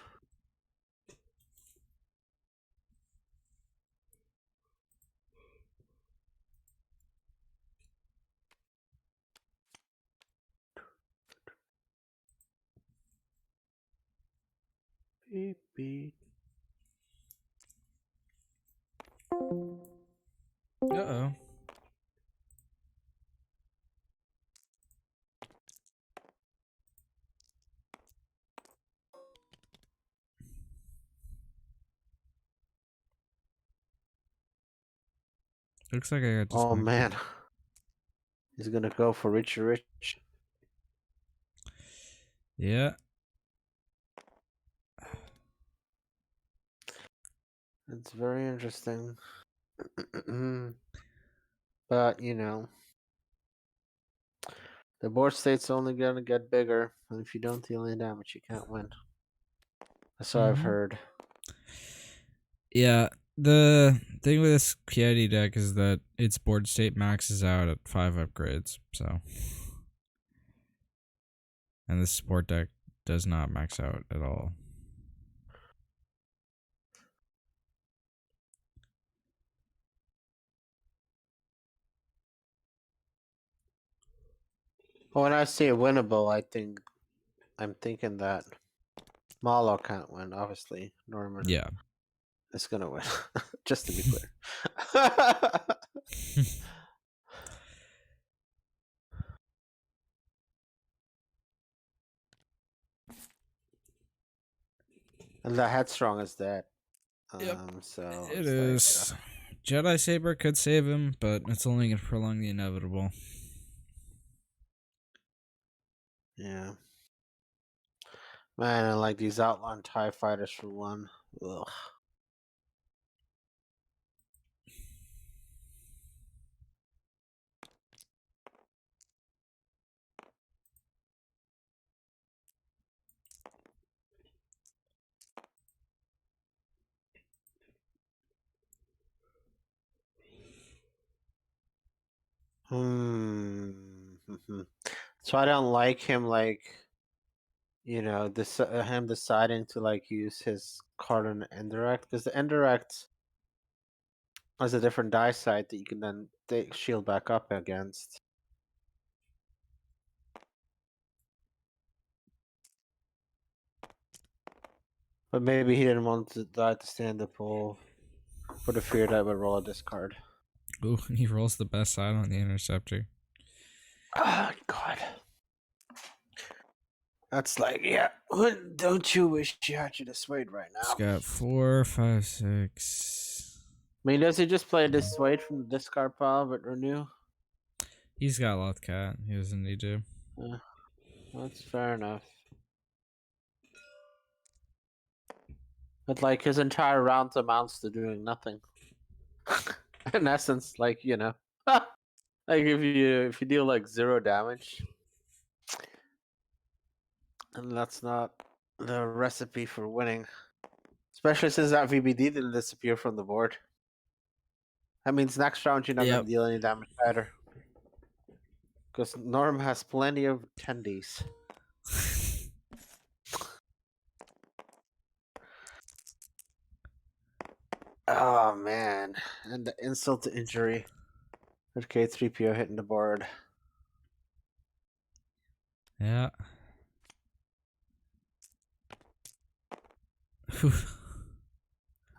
Beep, beep. Uh-oh. Looks like I got Oh disconnected. man. He's gonna go for Richie Rich. Yeah. It's very interesting. But, you know, the board state's only gonna get bigger, and if you don't deal any damage, you can't win. That's what I've heard. Yeah. The thing with this Coyote deck is that its board state maxes out at 5 upgrades, so. And the support deck does not max out at all. When I say winnable, I'm thinking that Mawloc can't win, obviously. Norman Yeah. is gonna win. Just to be clear. And the headstrong is dead. Yep. So It it's is. Jedi Saber could save him, but it's only going to prolong the inevitable. yeah. Man, I like these outland TIE fighters for one. Ugh. So I don't like him, like, you know, this him deciding to like use his card on indirect, because the indirect has a different die side that you can then take shield back up against. But maybe he didn't want to die to stand the pool for the fear that I would roll a discard. Ooh, he rolls the best side on the interceptor. Oh God. That's like, yeah. Don't you wish you had you dissuade right He's now? got 4, 5, 6. I mean, does he just play dissuade from the discard pile but renew? He's got Lothcat. He doesn't need to. That's fair enough. But like his entire round amounts to doing nothing. In essence, like, you know. Like if you deal like 0 damage, and that's not the recipe for winning. Especially since that VBD didn't disappear from the board. That means next round you're not Yep. gonna deal any damage either. Because Norm has plenty of attendees. Oh man. And the insult to injury. Okay, 3PO hitting the board. Yeah.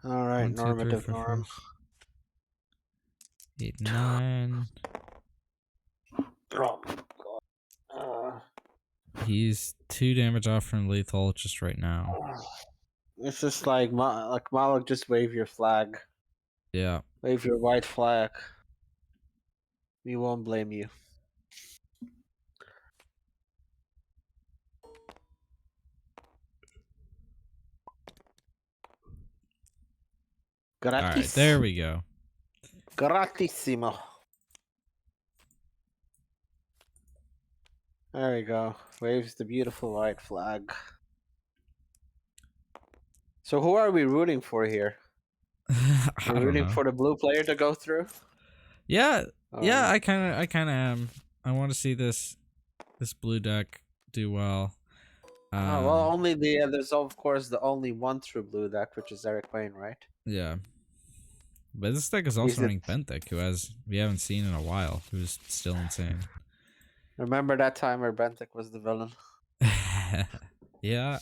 Alright, 1, 2, 3, normative 4, 5, Norm. 8, 9. Oh my god. He's 2 damage off from lethal just right now. It's just like Mawloc, just wave your flag. Yeah. Wave your white flag. We won't blame you. Gratis. Alright, there we go. Gratissimo. There we go. Waves the beautiful white flag. So who are we rooting for here? I We're don't rooting know. for the blue player to go through? Yeah, I kind of am. I want to see this blue deck do well. Well, only there's of course the only one true blue deck, which is Eric Wayne, right? Yeah. But this deck is also running Benthic, who we haven't seen in a while, who's still insane. Remember that time where Benthic was the villain? Yeah.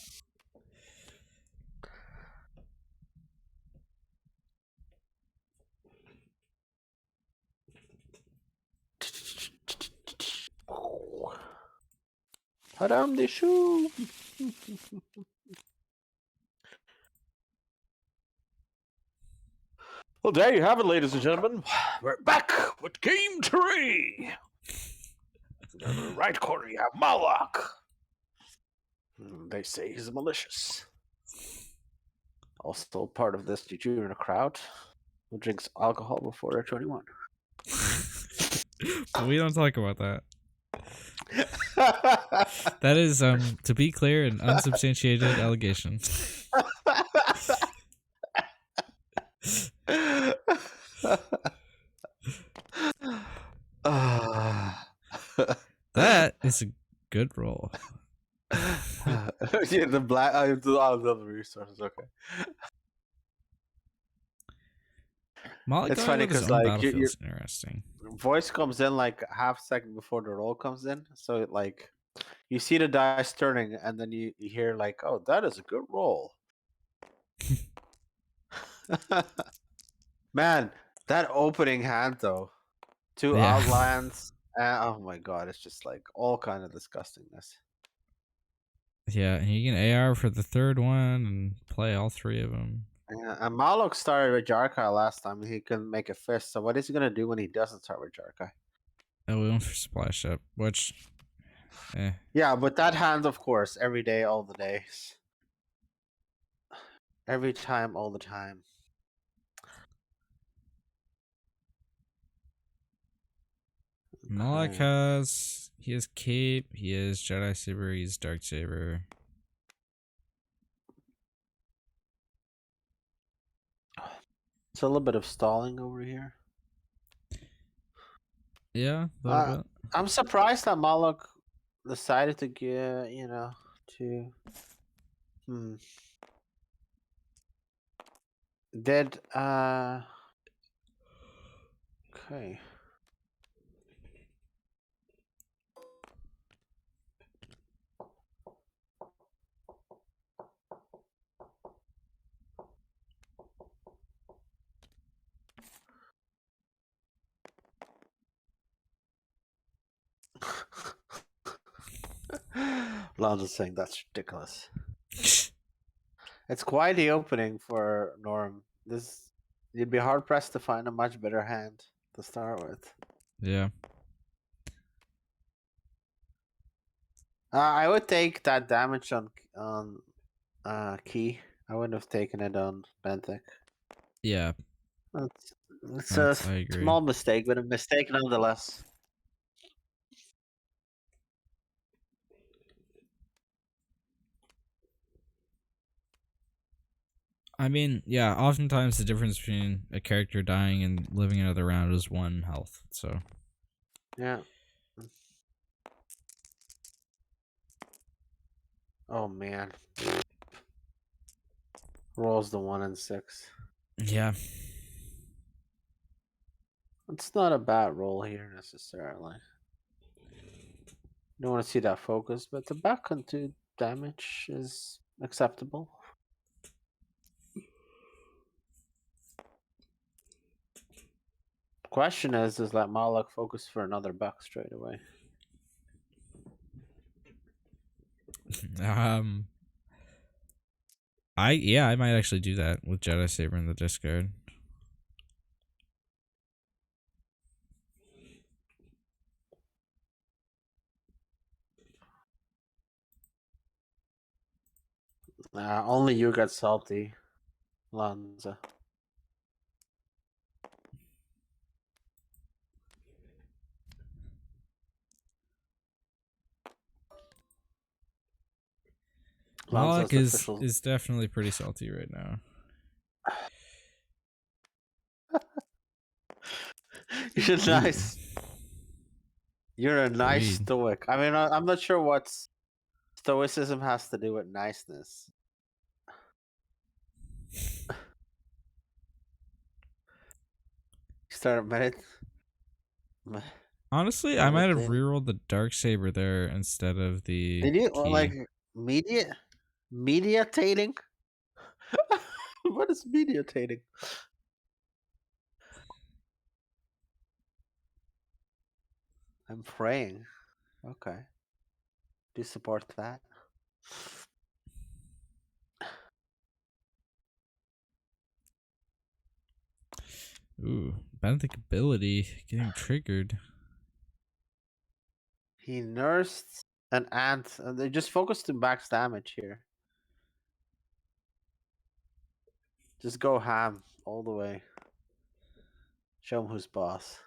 Haram the shoe. Well, there you have it, ladies and gentlemen. We're back with Game 3. In the right corner, you have Mawloc. They say he's malicious. Also part of this degenerate crowd who drinks alcohol before they're 21. But we don't talk about that. That is, to be clear, an unsubstantiated allegation. That is a good roll. Yeah, the black. I do all the other resources. Okay. Mawloc It's going funny with his because own like your battlefield's interesting. voice comes in like a half second before the roll comes in, so it, like you see the dice turning, and then you hear like, "Oh, that is a good roll." Man, that opening hand though, two Yeah. outlands. Oh my god, it's just like all kind of disgustingness. Yeah, and you can AR for the third one and play all three of them. Yeah, and Mawloc started with Jarkai last time. And he couldn't make a fist. So what is he gonna do when he doesn't start with Jarkai? Oh, we went for Splash Up, which, Yeah, but that hand, of course, every day, all the days, every time, all the time. Mawloc Okay. he has Cape, he has Jedi Saber, he's Dark Saber. It's a little bit of stalling over here. Yeah, a little bit. I'm surprised that Mawloc decided to get, to. Did okay. Lonzo's saying that's ridiculous. It's quite the opening for Norm. You'd be hard pressed to find a much better hand to start with. Yeah. I would take that damage on Key. I wouldn't have taken it on Benthic. Yeah. It's a I agree. small mistake, but a mistake nonetheless. I mean, yeah, oftentimes the difference between a character dying and living another round is 1 health, so. Yeah. Oh man. Rolls the 1 and 6. Yeah. It's not a bad roll here necessarily. Don't want to see that focus, but the back on 2 damage is acceptable. Question is, does that Mawloc focus for another buck straight away? I might actually do that with Jedi Saber in the discard. Only you got salty, Lanza. Mawloc official. is definitely pretty salty right now. You're nice. You're a nice Agreed. stoic. I mean, I'm not sure what stoicism has to do with niceness. Start a minute. Honestly, I might have rerolled the Dark Saber there instead of the Did you key. like mediatating? What is mediatating? I'm praying. Okay. Do you support that? Ooh, benthic ability getting triggered. He nursed an ant, and they just focused to max damage here. Just go ham all the way. Show him who's boss.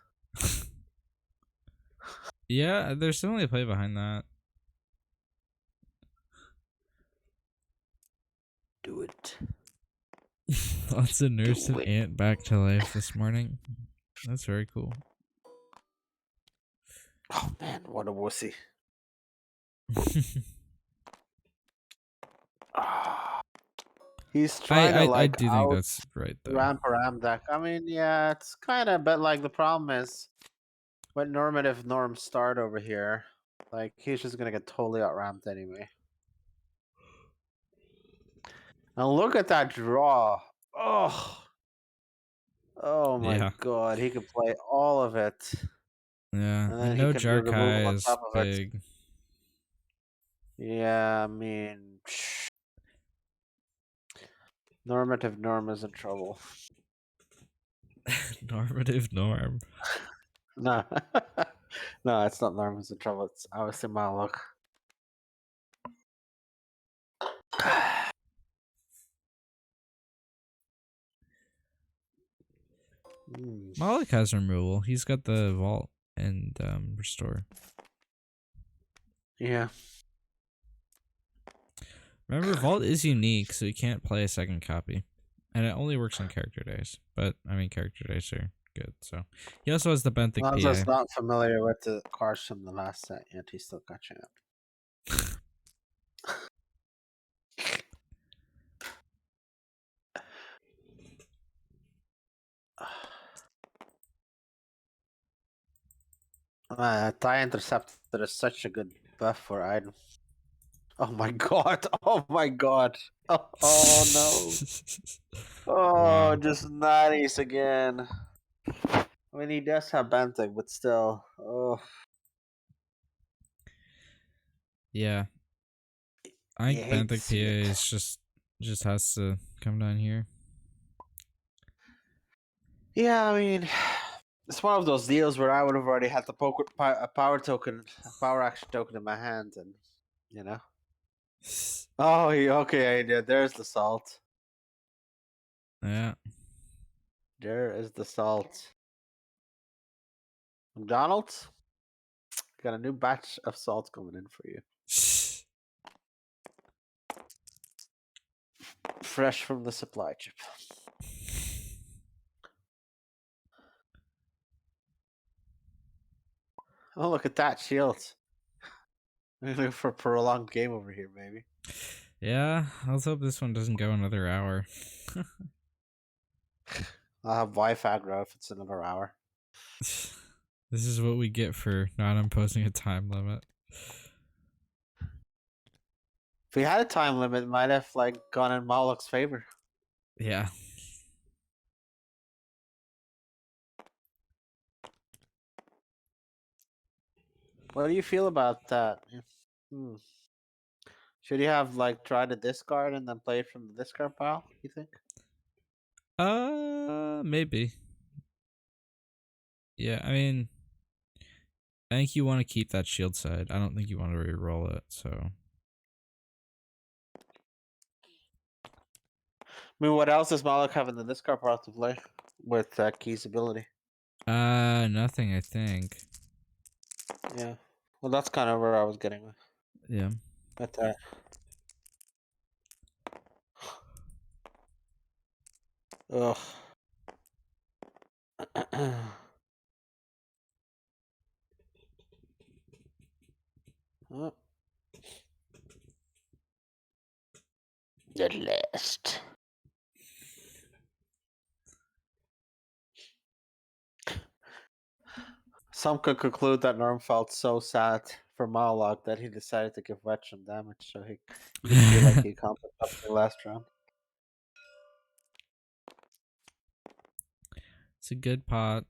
Yeah, there's definitely a play behind that. Do it. Lots of nursed Do an it. ant back to life this morning. That's very cool. Oh man, what a wussy. Ah. He's trying to I like do think out that's right though. ramp around deck. I mean, yeah, it's kind of, but like the problem is when normative norms start over here, like he's just gonna get totally out ramped anyway. Now look at that draw. Oh, oh my Yeah, god, he could play all of it, yeah, and and then he no could do removal Jarkai on is top of it. big. Yeah, I mean, normative norm is in trouble. Normative norm. No, no, it's not norm is in trouble. It's obviously Mawloc. Hmm. Mawloc has removal. He's got the vault and restore. Yeah. Remember, vault is unique, so you can't play a second copy, and it only works on character days. But I mean, character days are good. So he also has the benthic I was just PA. not familiar with the cards from the last set, yet he's still catching up. Tie Interceptor is such a good buff for item. Oh my god! Oh my god! Oh no! Oh, Wow. just natties again. I mean, he does have Benthic, but still. Oh, Yeah, I you think hate to benthic PA see it. is just has to come down here. Yeah, I mean, it's one of those deals where I would have already had the a power token, a power action token in my hand, and you know. Oh, okay, yeah, there's the salt. Yeah. There is the salt. McDonald's got a new batch of salt coming in for you, fresh from the supply chip. Oh, look at that shield. I'm looking for a prolonged game over here, maybe. Yeah, let's hope this one doesn't go another hour. I'll have Wi-Fi aggro if it's another hour. This is what we get for not imposing a time limit. If we had a time limit, it might have like gone in Mawloc's favor. Yeah. What do you feel about that? Hmm. Should he have like tried to discard and then play it from the discard pile? You think? Maybe. Yeah, I mean, I think you want to keep that shield side. I don't think you want to re-roll it, so. I mean, what else does Mawloc have in the discard pile to play with Key's ability? Nothing, I think. Yeah. Well, that's kind of where I was getting with. Yeah. But ugh. Oh. The list. Some could conclude that Norm felt so sad for Mawloc that he decided to give Wretch some damage so he could feel like he accomplished something last round. It's a good pot.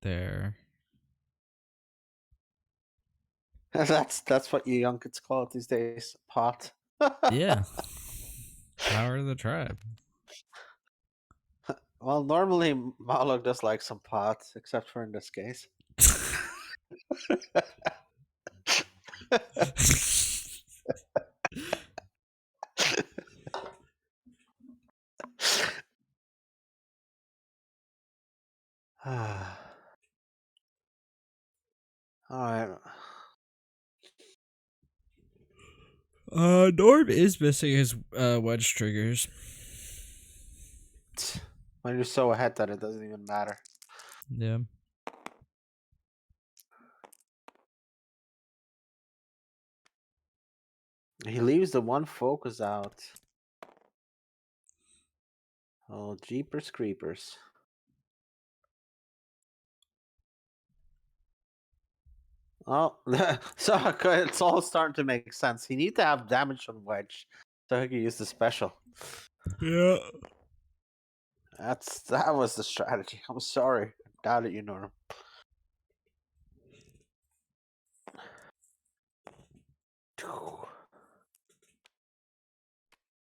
There. That's what you young kids call it these days. Pot. Yeah. Power of the tribe. Well, normally Mawloc does like some pots, except for in this case. All right. Norm is missing his wedge triggers. When you're so ahead that it doesn't even matter. Yeah. He leaves the one focus out. Oh, jeepers creepers. Oh, so it's all starting to make sense. He need to have damage on wedge so he can use the special. Yeah. That was the strategy. I'm sorry. I doubted you, Norm.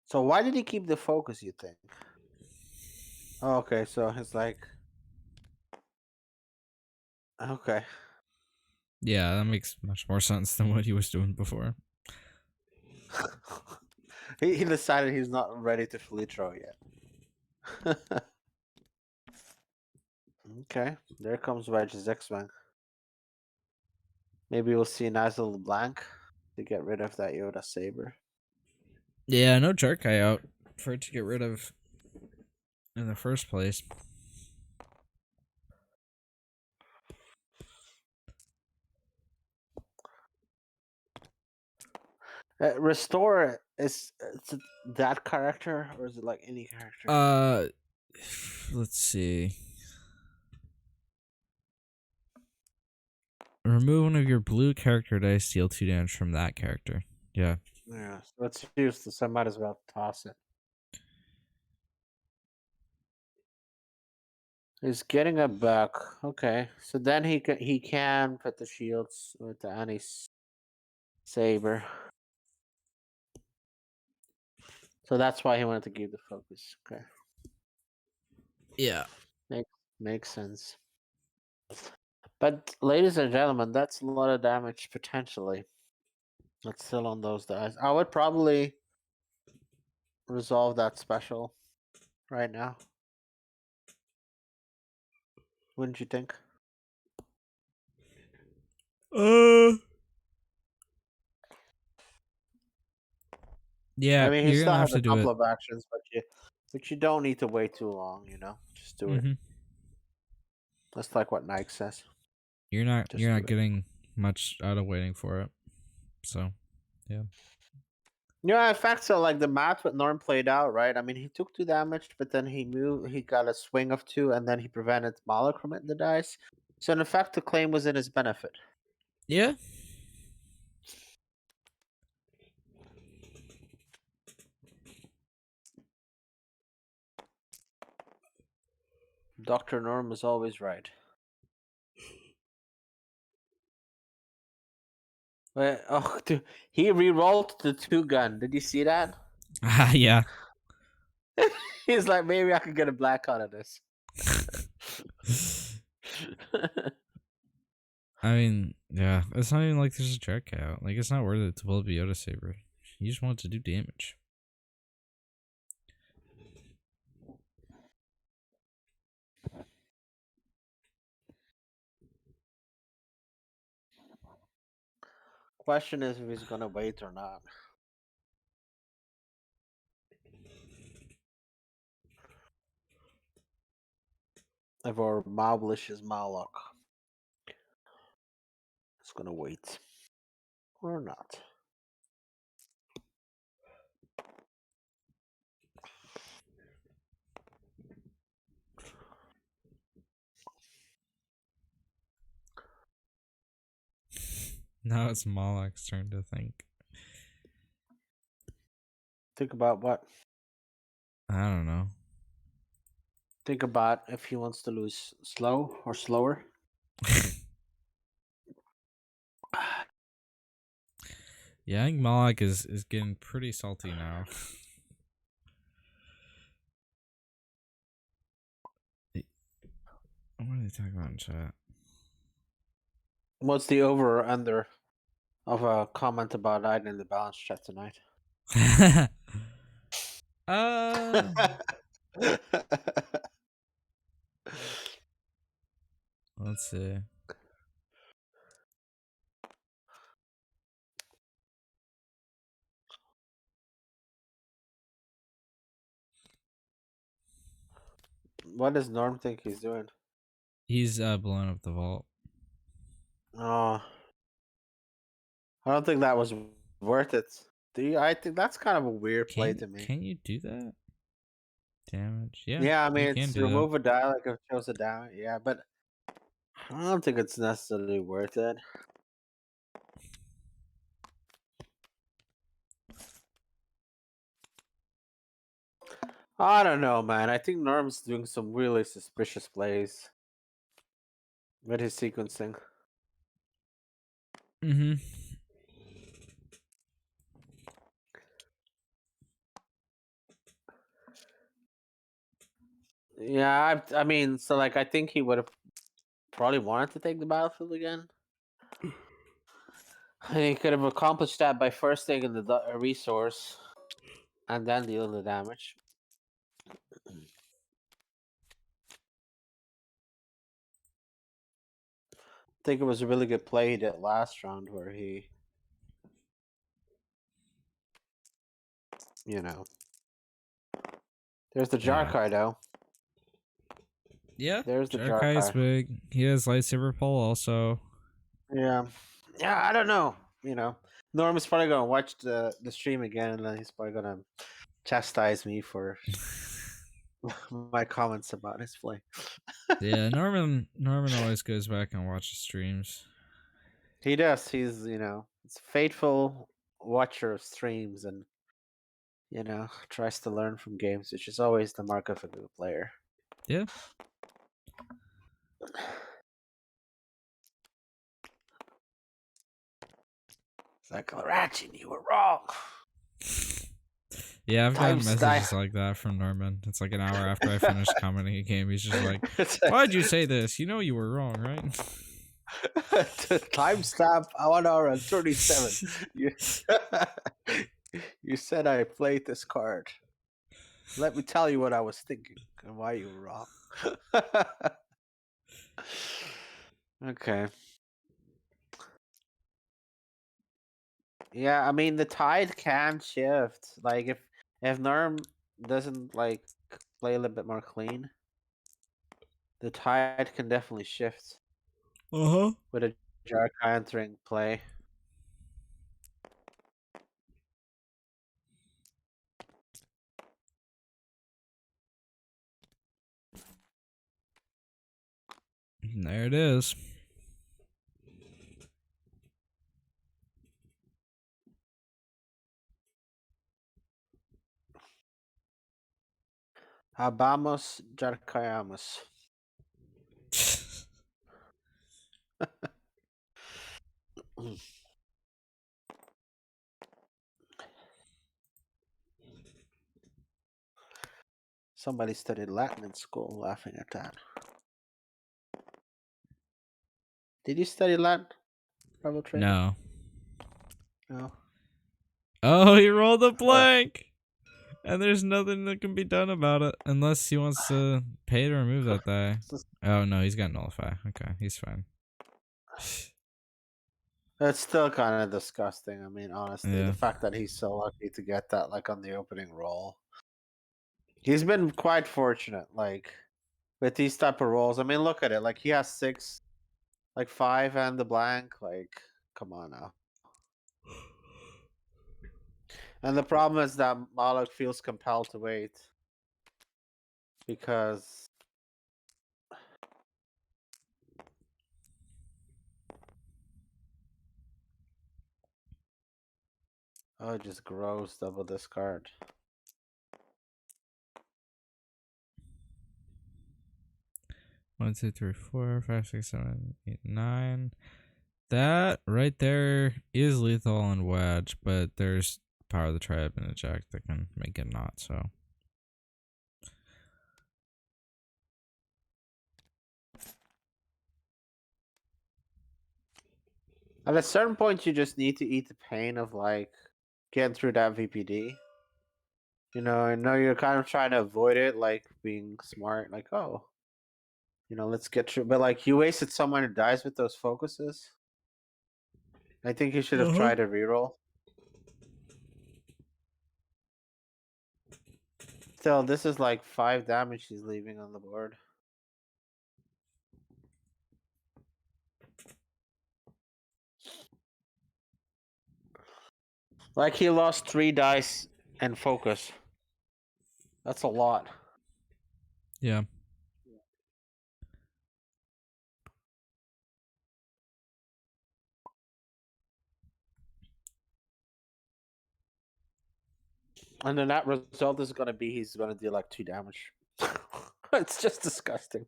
So why did he keep the focus, you think? Oh, okay, so it's like okay. Yeah, that makes much more sense than what he was doing before. He decided he's not ready to fully throw yet. Okay, there comes Wedge's X-Wing. Maybe we'll see a nice little blank to get rid of that Yoda saber. Yeah, no Jarkai out for it to get rid of in the first place. Restore is it that character or is it like any character? Let's see. Remove one of your blue character dice, deal 2 damage from that character. Yeah. Yeah, so it's useless. I might as well toss it. He's getting it back. Okay, so then he can put the shields with the anti saber. So that's why he wanted to keep the focus. Okay, Yeah. makes sense. But ladies and gentlemen, that's a lot of damage potentially. That's still on those dice. I would probably resolve that special right now. Wouldn't you think? Yeah, I mean, he you're still gonna have has a to do couple it. of actions, but you don't need to wait too long. Just do it. Mm-hmm. That's like what Nike says. You're not Just do it. getting much out of waiting for it. So, yeah. Yeah, in fact, so like the match with Norm played out, right? I mean, he took 2 damage, but then he got a swing of 2, and then he prevented Mawloc from hitting the dice. So in effect, the claim was in his benefit. Yeah. Dr. Norm is always right. Wait, oh, dude, he re-rolled the 2 gun. Did you see that? Yeah. He's like, maybe I could get a black out of this. I mean, yeah, it's not even like there's a Jarkai out. Like, it's not worth it to pull up a Yoda saber. You just want to do damage. Question is if he's gonna wait or not. If our Mawlish is Mawloc, it's gonna wait or not. Now it's Mawloc's turn to think. Think about what? I don't know. Think about if he wants to lose slow or slower. Yeah, I think Mawloc is getting pretty salty now. What are they talking about in chat? What's the over or under of a comment about I in the balance chat tonight? uh, let's see. What does Norm think he's doing? He's blowing up the vault. Oh, I don't think that was worth it. Do you? I think that's kind of a weird play to me. Can you do that? Damage. Yeah. Yeah, I mean, You can it's do that. remove a die like it shows a damage. Yeah, but I don't think it's necessarily worth it. I don't know, man. I think Norm's doing some really suspicious plays with his sequencing. Mm-hmm. Yeah, I mean, so like, I think he would have probably wanted to take the battlefield again. He could have accomplished that by first taking the resource and then dealing the damage. I think it was a really good play he did last round where he, you know, there's the Jarkai though. Yeah. There's the Jarkai is Jarkai. big. He has lightsaber pole also. Yeah, I don't know. You know, Norm is probably gonna watch the stream again, and then he's probably gonna chastise me for my comments about his play. Yeah, Norman always goes back and watches streams. He does. He's it's a faithful watcher of streams, and tries to learn from games, which is always the mark of a good player. Yeah. It's like, Ratchet, you were wrong. Yeah, I've gotten Times messages like that from Norman. It's like an hour after I finished commenting a game. He's just like, why'd you say this? You know you were wrong, right? Timestamp 1 hour and 37. You said I played this card. Let me tell you what I was thinking and why you were wrong. Okay. Yeah, I mean the tide can shift. Like if Norm doesn't like play a little bit more clean, the tide can definitely shift with a Jark entering play. There it is. Habamos Jarkayamos. Somebody studied Latin in school, laughing at that. Did you study Latin? Rebel Trader? No. No. Oh, he rolled a blank! And there's nothing that can be done about it unless he wants to pay to remove that die. Oh, no, he's got nullify. Okay, he's fine. It's still kind of disgusting. I mean, honestly, Yeah. the fact that he's so lucky to get that, like, on the opening roll. He's been quite fortunate, like, with these type of rolls. I mean, look at it. Like, he has 6, like, 5 and the blank. Like, come on now. And the problem is that Mawloc feels compelled to wait. Because... Oh, just gross double discard. One, two, three, 4, 5, 6, 7, 8, 9. That right there is lethal on Wedge, but there's Power of the Tribe and Eject that can make it not, so. At a certain point, you just need to eat the pain of like getting through that VPD. I know you're kind of trying to avoid it, like being smart, like, oh, let's get through. But like, you wasted someone who dies with those focuses. I think you should have Uh-huh. tried a reroll. Still, this is like 5 damage he's leaving on the board. Like, he lost 3 dice and focus. That's a lot. Yeah. And then that result is going to be he's going to do like 2 damage. It's just disgusting.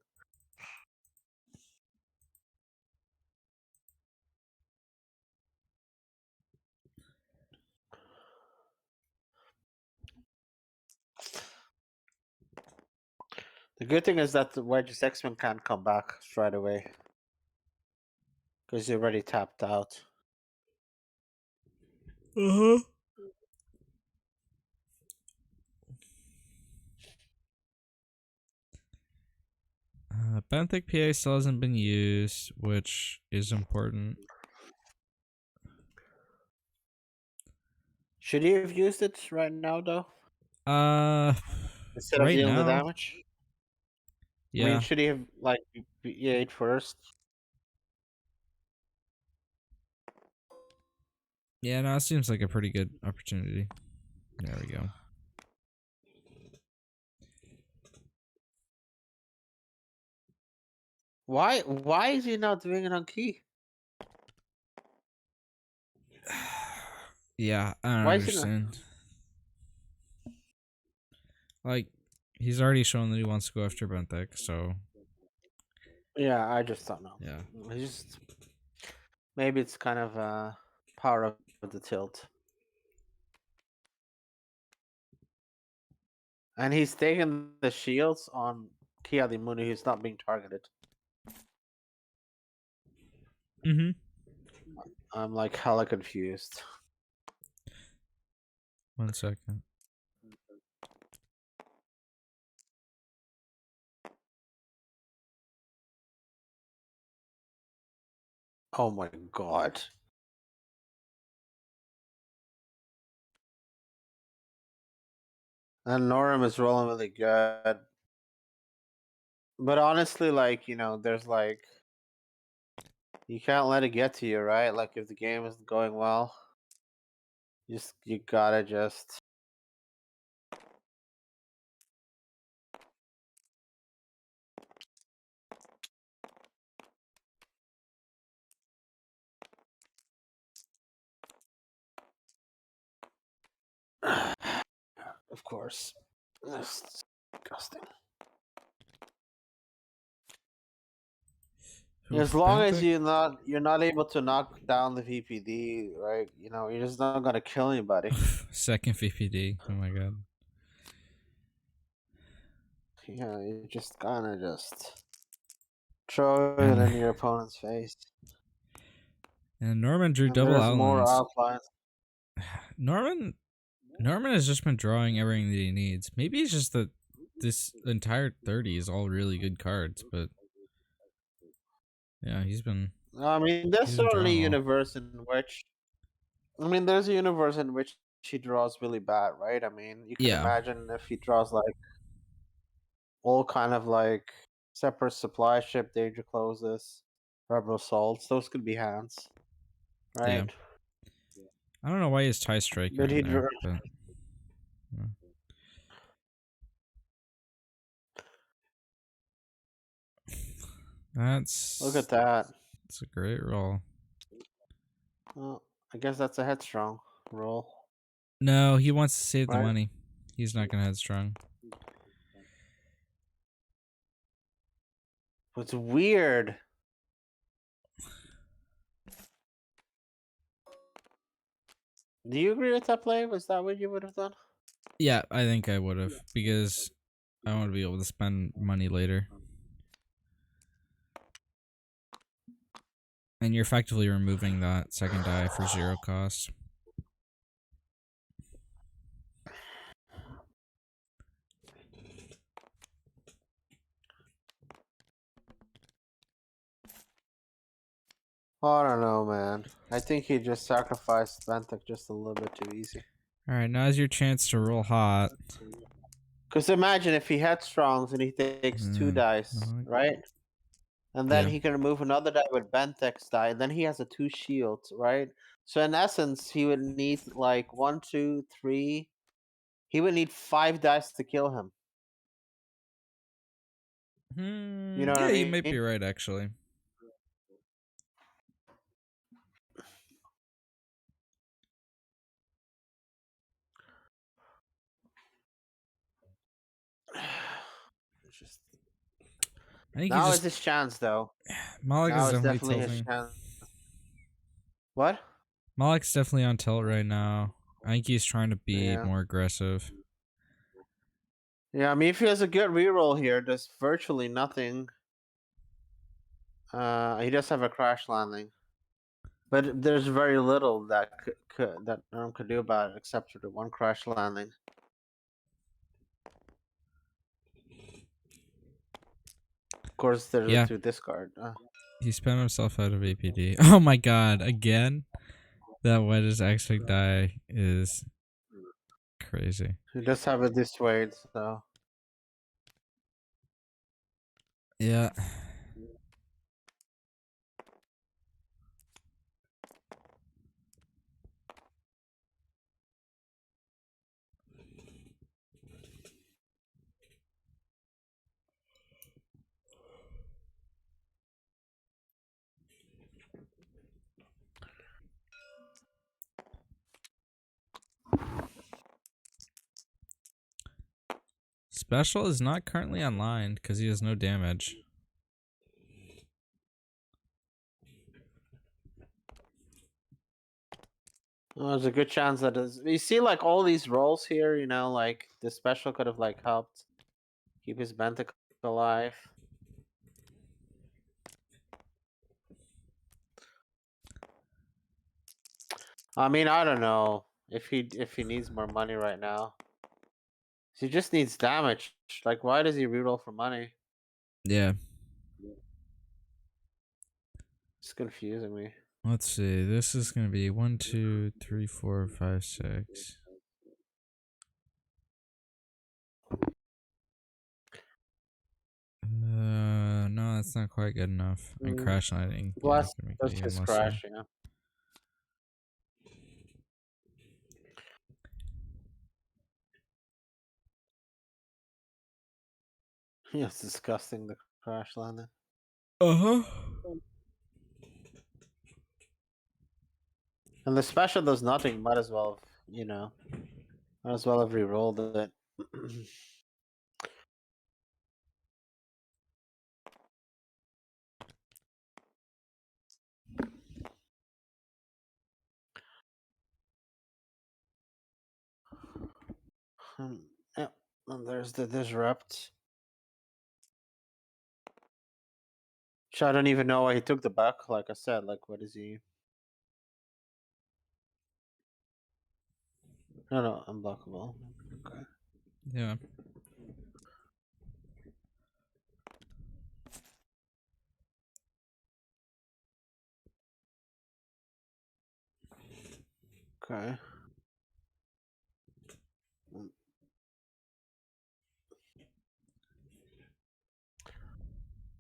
The good thing is that the Wedge's X-Men can't come back right away. Because you're already tapped out. Uh-huh. Benthic PA still hasn't been used, which is important. Should he have used it right now, though? Uh, Instead of right dealing the now, damage? I mean, yeah. should he have, like, EA'd first? Yeah, no, it seems like a pretty good opportunity. There we go. Why is he not doing it on key? Yeah, I don't Why is he not? understand. Like, he's already shown that he wants to go after Benthic, so Yeah, I just don't know. yeah. He's just maybe it's kind of power of the tilt. And he's taking the shields on Kia the Muni who's not being targeted. Mm-hmm. I'm like hella confused. 1 second. Oh my god. And Norum is rolling really good. But honestly, like, there's like you can't let it get to you, right? Like if the game isn't going well, you gotta just of course. That's disgusting. As Oof, long as Benthic. you're not able to knock down the VPD, right? You're just not gonna kill anybody. Second VPD. Oh my god. You just gotta just throw it And in your opponent's face. Norman drew And double there's more outlines. outlines. Norman has just been drawing everything that he needs. Maybe it's just that this entire 30 is all really good cards, but yeah, he's been I mean, there's certainly a drawing well. universe in which there's a universe in which he draws really bad, right? I mean, you can Yeah. imagine if he draws like all kind of like separate supply ship, danger closes, rebel assaults. Those could be hands, Yeah. right? I don't know why he's tie striker But in he there, drew. but yeah. Look That's at that. a great roll. Well, I guess that's a headstrong roll, No, he wants to save the right? money. He's not gonna headstrong. What's weird. Do you agree with that play? Was that what you would have done? Yeah, I think I would have because I want to be able to spend money later. And you're effectively removing that second die for 0 cost. I don't know, man. I think he just sacrificed Ventic just a little bit too easy. Alright, now's your chance to roll hot. Because imagine if he had Strongs and he takes 2 dice, right? And then Yeah. he can remove another die with Bentek's die, and then he has a 2 shields, right? So in essence, he would need like 1, 2, 3. He would need 5 dice to kill him. You know what Yeah, I you mean? might be right, actually. Just... I think Now is his chance, though. Mawloc Now is is definitely definitely his tilting. chance. What? Mawloc's definitely on tilt right now. I think he's trying to be Yeah. more aggressive. Yeah, I mean, if he has a good reroll here, there's virtually nothing. He does have a crash landing, but there's very little that that Norm could do about it except for the 1 crash landing. Of course, there's a 2 discard. He spent himself out of APD. Oh my god, again? That wedge's actually die is crazy. He does have a dissuade, so. Yeah. Special is not currently online because he has no damage. Well, there's a good chance that you see like all these rolls here, you know, like the special could have like helped keep his Bentic alive. I mean, I don't know if he needs more money right now. He just needs damage. Like, why does he reroll for money? Yeah. It's confusing me. Let's see. This is gonna be 1, 2, 3, 4, 5, 6. No, that's not quite good enough. And crash landing. Yeah, Plus, can make it that's even his less. crash, yeah. Yeah, it's disgusting, the crash landing. Uh-huh. And the special does nothing, might as well have, you know, might as well have re-rolled it. Yeah, and there's the disrupt. Which I don't even know why he took the buck, like I said, like what is he? No, unblockable. Okay. Yeah. Okay.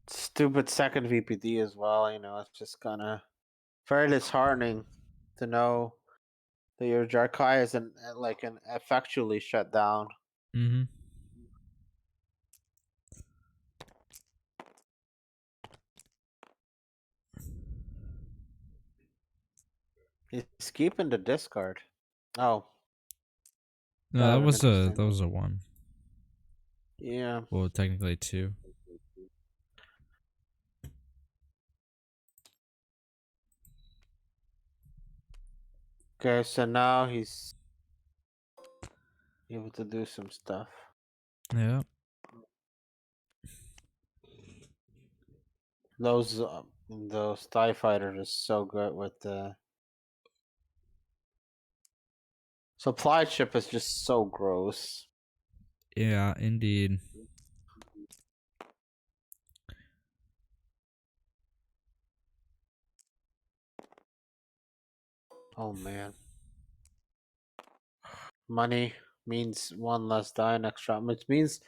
Stupid second VPD as well, you know, it's just kinda very disheartening to know that your Jarkai is like an effectually shut down. Mm-hmm. He's keeping the discard. Oh. No, That that would have was been a interesting. 1. Yeah. Well, technically 2. Okay, so now he's able to do some stuff. Yeah. Those And those TIE fighters are so good with the supply ship is just so gross. Yeah, indeed. Oh man. Money means one less die next round, which means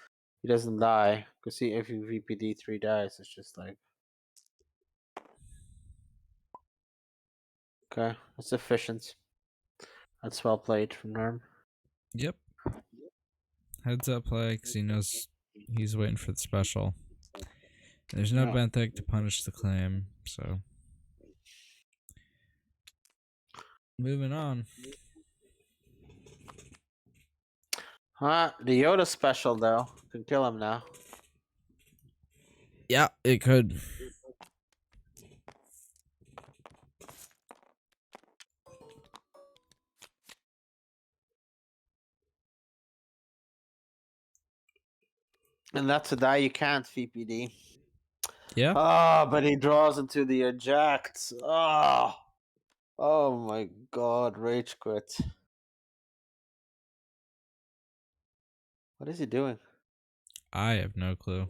he doesn't die. Because see, if you VPD 3 dies, it's just like. Okay, that's efficient. That's well played from Norm. Yep. Heads up play because he knows he's waiting for the special. There's no Yeah. Benthic to punish the claim, so. Moving on. The Yoda special, though, can kill him now. Yeah, it could. And that's a die you can't VPD. Yeah. Ah, but he draws into the eject. Oh my god, rage quit. What is he doing? I have no clue.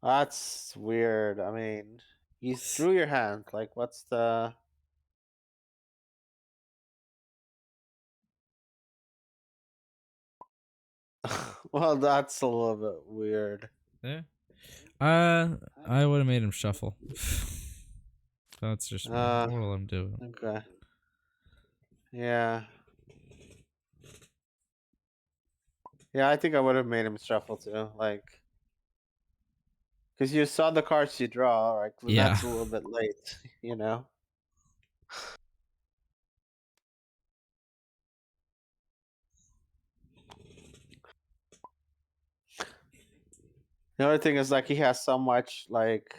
That's weird. I mean, you drew your hand. Like, what's the. Well, that's a little bit weird. Yeah. I would have made him shuffle. That's just me. Uh, What will I'm doing? okay. Yeah. Yeah, I think I would have made him shuffle too. Like, because you saw the cards you draw, right? Yeah. That's a little bit late, you know? The other thing is, like, he has so much, like,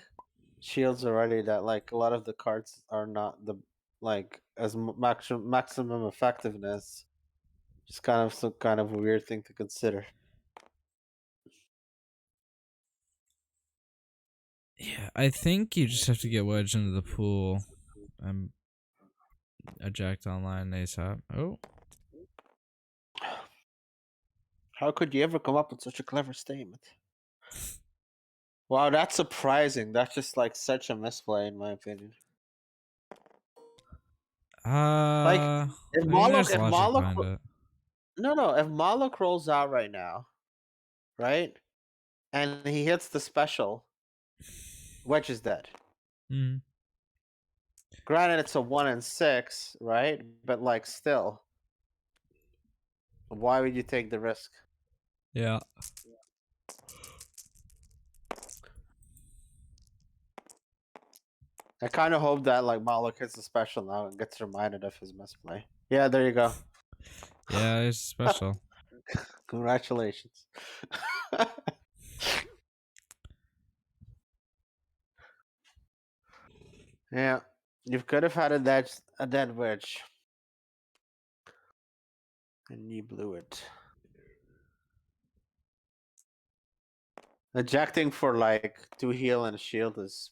shields already that, like, a lot of the cards are not the, like, as maximum effectiveness. Just kind of some kind of a weird thing to consider. Yeah, I think you just have to get wedged into the pool. I'm eject online ASAP. Oh. How could you ever come up with such a clever statement? Wow, that's surprising. That's just like such a misplay, in my opinion. Like, I if mean, Mawloc, there's if logic Mawloc, behind it. no, if Mawloc rolls out right now, right, and he hits the special, Wedge is dead. Mm. Granted, it's a 1 in 6, right? But like, still, why would you take the risk? Yeah. I kind of hope that like Mawloc hits the special now and gets reminded of his misplay. Yeah, there you go. Yeah, it's special. Congratulations. Yeah, you could have had a dead wedge, and you blew it. Ejecting for like 2 heal and a shield is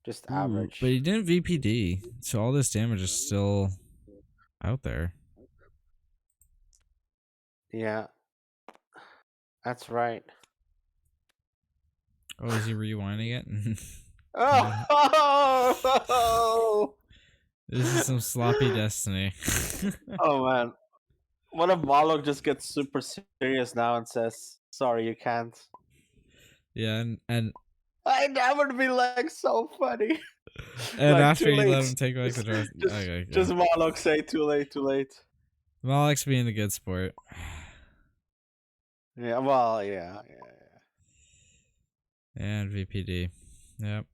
just Ooh, but average. he didn't VPD, so all this damage is still out there. Yeah, that's right. Oh, is he rewinding it? Oh, This is some sloppy destiny. oh man. What if Mawloc just gets super serious now and says, "Sorry, you can't." Yeah, and That would be like so funny. and Like, after too you let him late. take back the Just, draw, just, okay, yeah. just Mawloc say, "Too late, too late." Mawloc's being a good sport. Yeah. Well, yeah. And VPD. Yep.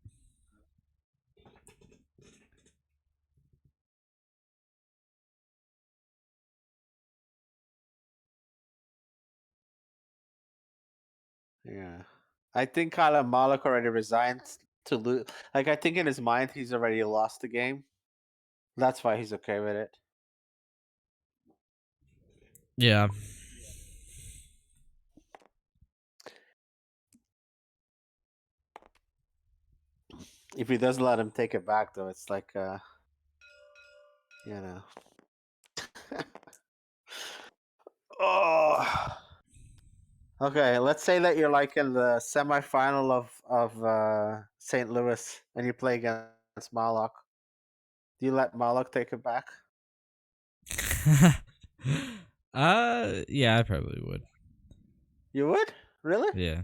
Yeah. I think kind of Mawloc already resigned to lose. Like, I think in his mind he's already lost the game. That's why he's okay with it. Yeah. If he doesn't let him take it back, though, it's like, you know. Oh. Okay, let's say that you're like in the semifinal of St. Louis and you play against Mawloc. Do you let Mawloc take it back? Yeah, I probably would. You would? Really? Yeah.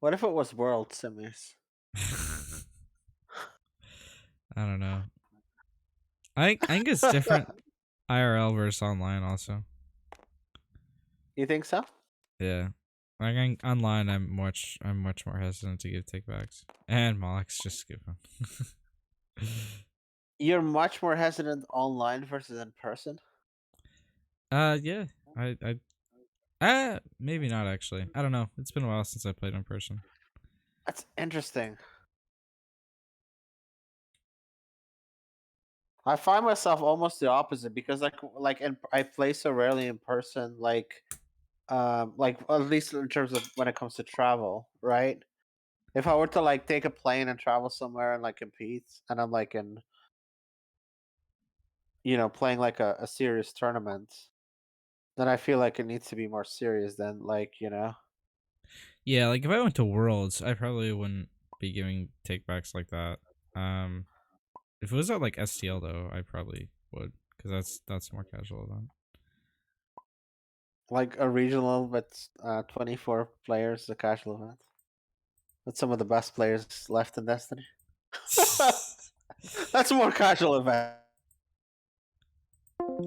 What if it was World Semis? I don't know. I think it's different IRL versus online also. You think so? Yeah. Like online I'm much more hesitant to give takebacks. And Moloch's just give them. You're much more hesitant online versus in person? Yeah. I maybe not actually. I don't know. It's been a while since I played in person. That's interesting. I find myself almost the opposite because I play so rarely in person, like at least in terms of when it comes to travel, right? If I were to like take a plane and travel somewhere and like compete, and I'm like in, playing like a serious tournament, then I feel like it needs to be more serious than like. Yeah, like if I went to Worlds, I probably wouldn't be giving takebacks like that. Um if it was at like STL though, I probably would cuz that's a more casual event. Like a regional with 24 players, a casual event. With some of the best players left in Destiny. That's a more casual event.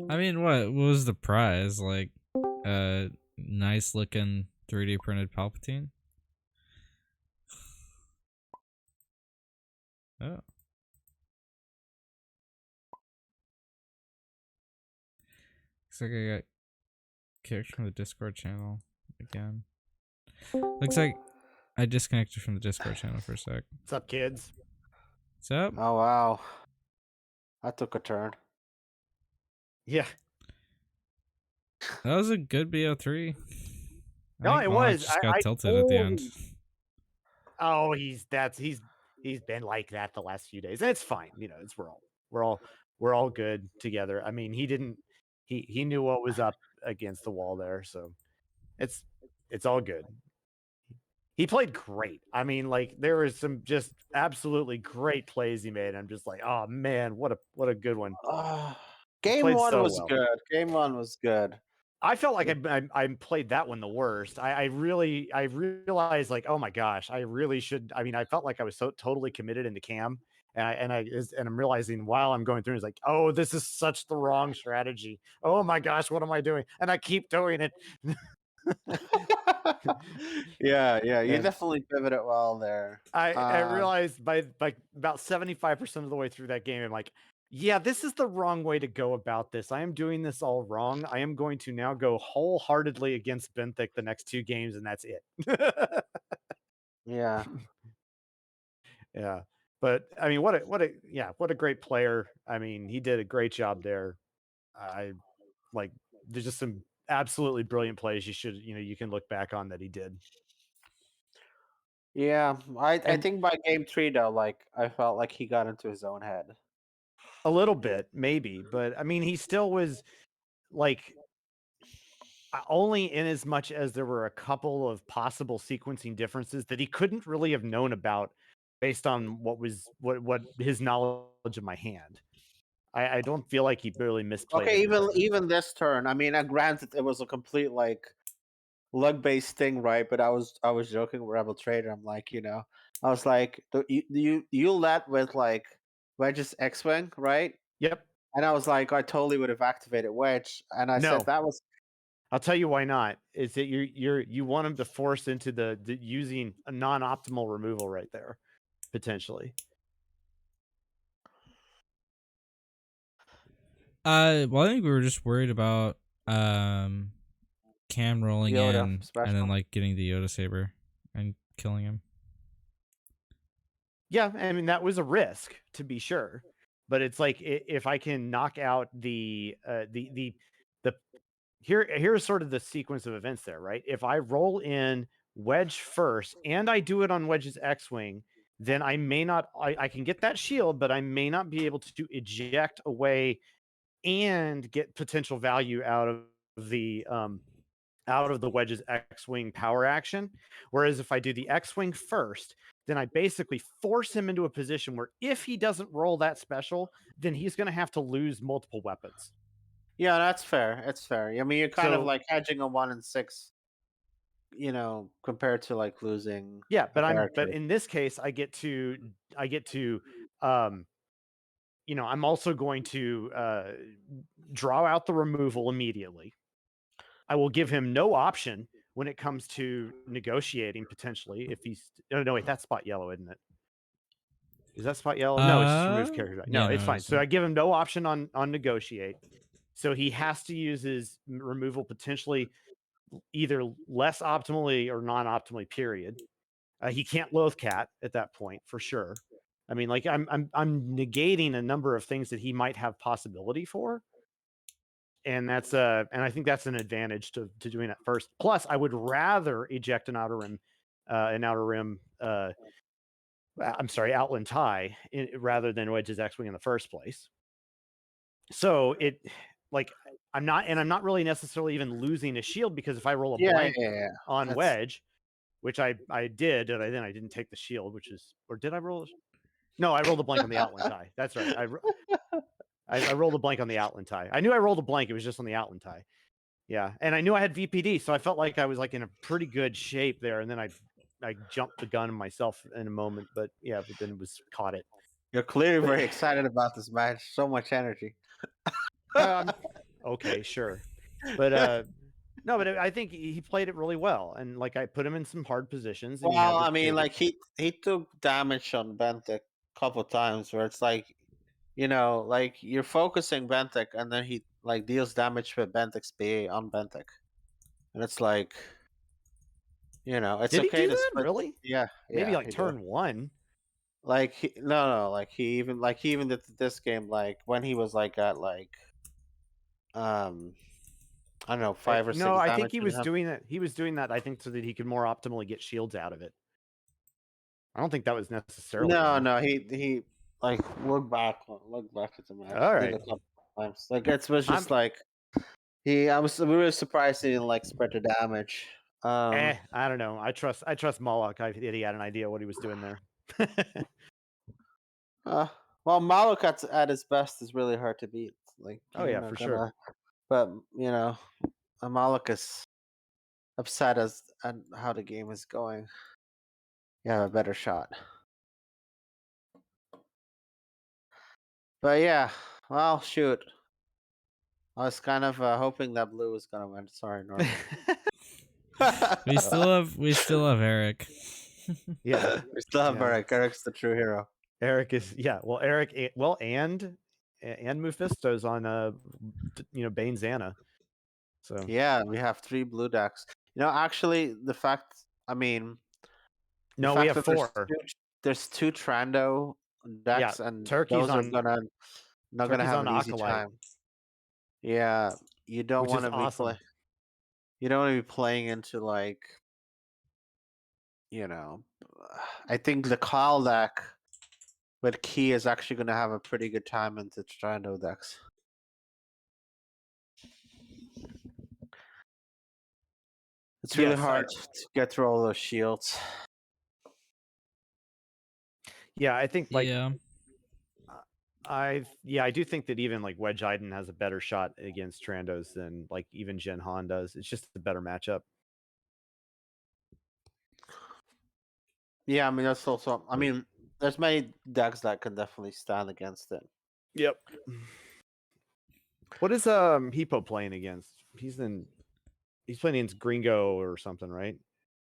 I mean, what was the prize? Like, nice looking 3D printed Palpatine. Oh, looks like I got kicked from the Discord channel again. Looks like I disconnected from the Discord channel for a sec. What's up, kids? What's up? Oh wow, that took a turn. Yeah. That was a good BO3. No, it Moloch was. just got I tilted at the told end. him. Oh, he's been like that the last few days, and it's fine. It's we're all good together. I mean, he knew what was up against the wall there, so it's it's all good. He played great. I mean, like there was some just absolutely great plays he made. I'm just like, oh man, what a good one. Uh, He game played one so was well. good. Game one was good. I felt like I played that one the worst. I realized like, oh my gosh, I really should. I mean, I felt like I was so totally committed into cam, and I'm realizing while I'm going through, it's like, oh, this is such the wrong strategy. Oh my gosh, what am I doing? And I keep doing it. Yeah, you And definitely pivoted well there. I realized by about 75% of the way through that game, I'm like, yeah, this is the wrong way to go about this. I am doing this all wrong. I am going to now go wholeheartedly against Benthic the next 2 games, and that's it. Yeah, Yeah. But I mean, what a great player. I mean, he did a great job there. I like there's just some absolutely brilliant plays you can look back on that he did. yeah. I And think by game three though, like I felt like he got into his own head. a little bit, maybe, but I mean, he still was like only in as much as there were a couple of possible sequencing differences that he couldn't really have known about based on what his knowledge of my hand. I don't feel like he really misplayed Okay, even anything. even this turn. I mean, granted, it was a complete like luck based thing, right? But I was joking with Rebel Trader. I'm like, I was like, you led with like Wedge's X Wing, right? Yep. And I was like, I totally would have activated Wedge, and I said No. that was I'll tell you why not. Is that you want him to force into the using a non-optimal removal right there, potentially. Well, I think we were just worried about Cam rolling Yoda in and then special. like getting the Yoda saber and killing him. Yeah, I mean that was a risk to be sure, but it's like if I can knock out the here's sort of the sequence of events there, right? If I roll in Wedge first and I do it on Wedge's X-wing, then I may not. I can get that shield, but I may not be able to eject away and get potential value out of the wedge's X-wing power action. Whereas if I do the X-wing first, then I basically force him into a position where if he doesn't roll that special, then he's going to have to lose multiple weapons. Yeah, that's fair. It's fair. I mean, you're kind of So- like hedging a 1 in 6, compared to like losing. Yeah, a but character. in this case, I get to I'm also going to draw out the removal immediately. I will give him no option when it comes to negotiating potentially if he's. Oh no, wait, that's spot yellow, isn't it? Is that spot yellow? No, it's just remove character. No, yeah, it's no, fine. it's So not. I give him no option on negotiate. So he has to use his removal potentially either less optimally or non-optimally. Period. He can't loath cat at that point for sure. I mean, like I'm negating a number of things that he might have possibility for, and that's and I think that's an advantage to doing that first. Plus, I would rather eject an outer rim, I'm sorry, Outland tie rather than Wedge's X-wing in the first place. So it like I'm not really necessarily even losing a shield because if I roll a blank on That's- Wedge, which I did, and then I didn't take the shield, or did I roll? No, I rolled a blank on the Outland tie. That's right. I rolled a blank on the Outland tie. I knew I rolled a blank. It was just on the Outland tie. Yeah, and I knew I had VPD, so I felt like I was like in a pretty good shape there. And then I jumped the gun myself in a moment, but then caught it. You're clearly very excited about this match. So much energy. Okay, sure, but no, but I think he played it really well, and like I put him in some hard positions. And Well, I mean, like he took damage on Bentek a couple times, where it's like, like you're focusing Bentek, and then he like deals damage with Bentek's BA on Bentek, and it's like, it's did okay he do to that split. really? Yeah, Maybe like he did. turn 1. Like no, like he even did this game, like when he was like at like I don't know, 5 or 6 No, I damage. think he was doing that. He was doing that, I think, so that he could more optimally get shields out of it. I don't think that was necessarily. No, he like look back at the match. All Did right. a couple times. Like it was just like I was really surprised he didn't like spread the damage. I don't know. I trust Mawloc. He had an idea what he was doing there. Well, Mawloc at his best is really hard to beat. Like, Oh yeah, for sure. But Mawloc is upset at how the game is going. You have a better shot. But yeah, well, shoot. I was kind of hoping that blue was gonna win. Sorry, Norman. We still have Eric. Yeah, We still have Yeah. Eric. Eric's the true hero. Eric is well. Eric and Mephisto's on Bane's Anna. So Yeah, we have 3 blue decks. Actually, the fact no, we have that 4. There's 2 Trando decks, and Turkey's those are on- not gonna Turkey's have on an easy Acolyte. time. Yeah, you don't Which is want to be awesome. You don't want to be playing into like, I think the Kyle deck with Key is actually going to have a pretty good time into Trando decks. It's really Yes, hard to get through all those shields. Yeah, I think like Yeah. I do think that even like Wedge Iden has a better shot against Trandos than like even Jin Han does. It's just a better matchup. Yeah, I mean that's also. I mean, there's many decks that can definitely stand against it. Yep. What is Hippo playing against? He's playing against Gringo or something, right?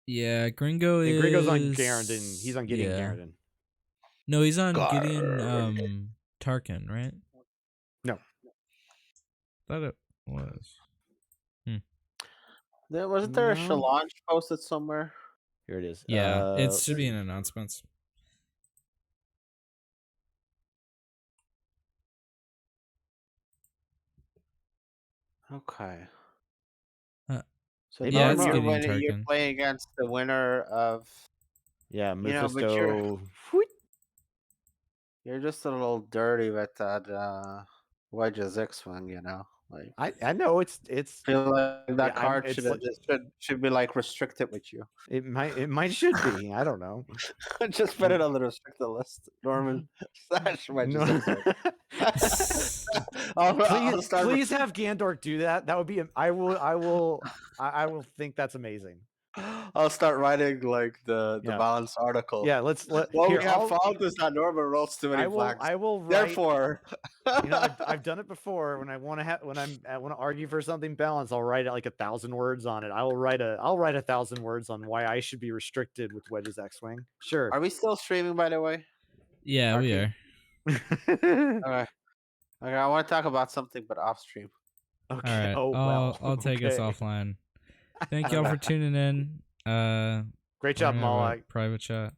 Yeah, Gringo And is. Gringo's on Garandon. He's on Gideon Garandon. No, he's on Gideon Tarkin, right? No. Thought it was. Wasn't there a No. challenge posted somewhere? Here it is. Yeah, it should be in announcements. Okay. So Yeah, it's you're Gideon you're Tarkin. playing against the winner of Yeah, but Mephisto. You're just a little dirty with that Wedge's X-Wing, you know? Like, I know it's feel like that I'm card it's should like should be like restricted with you. it might should be. I don't know. Just put it on the restricted list. Norman / Wedge's No. X-Wing. I'll start Please have Gandork do that. That would be I will think that's amazing. I'll start writing like the Yeah. balance article. Yeah, let What here, we have found is that Norman rolls too many flags. I will write. Therefore, I've done it before when I want to when I want to argue for something balanced. I'll write like 1,000 words on it. I'll write 1,000 words on why I should be restricted with Wedge's X-Wing. Sure. Are we still streaming, by the way? Yeah, we are. Okay. Okay, I want to talk about something, but off stream. Okay. All right. Oh well. I'll take us offline. Thank y'all for tuning in. Great job, we're gonna have a Mawloc. private chat.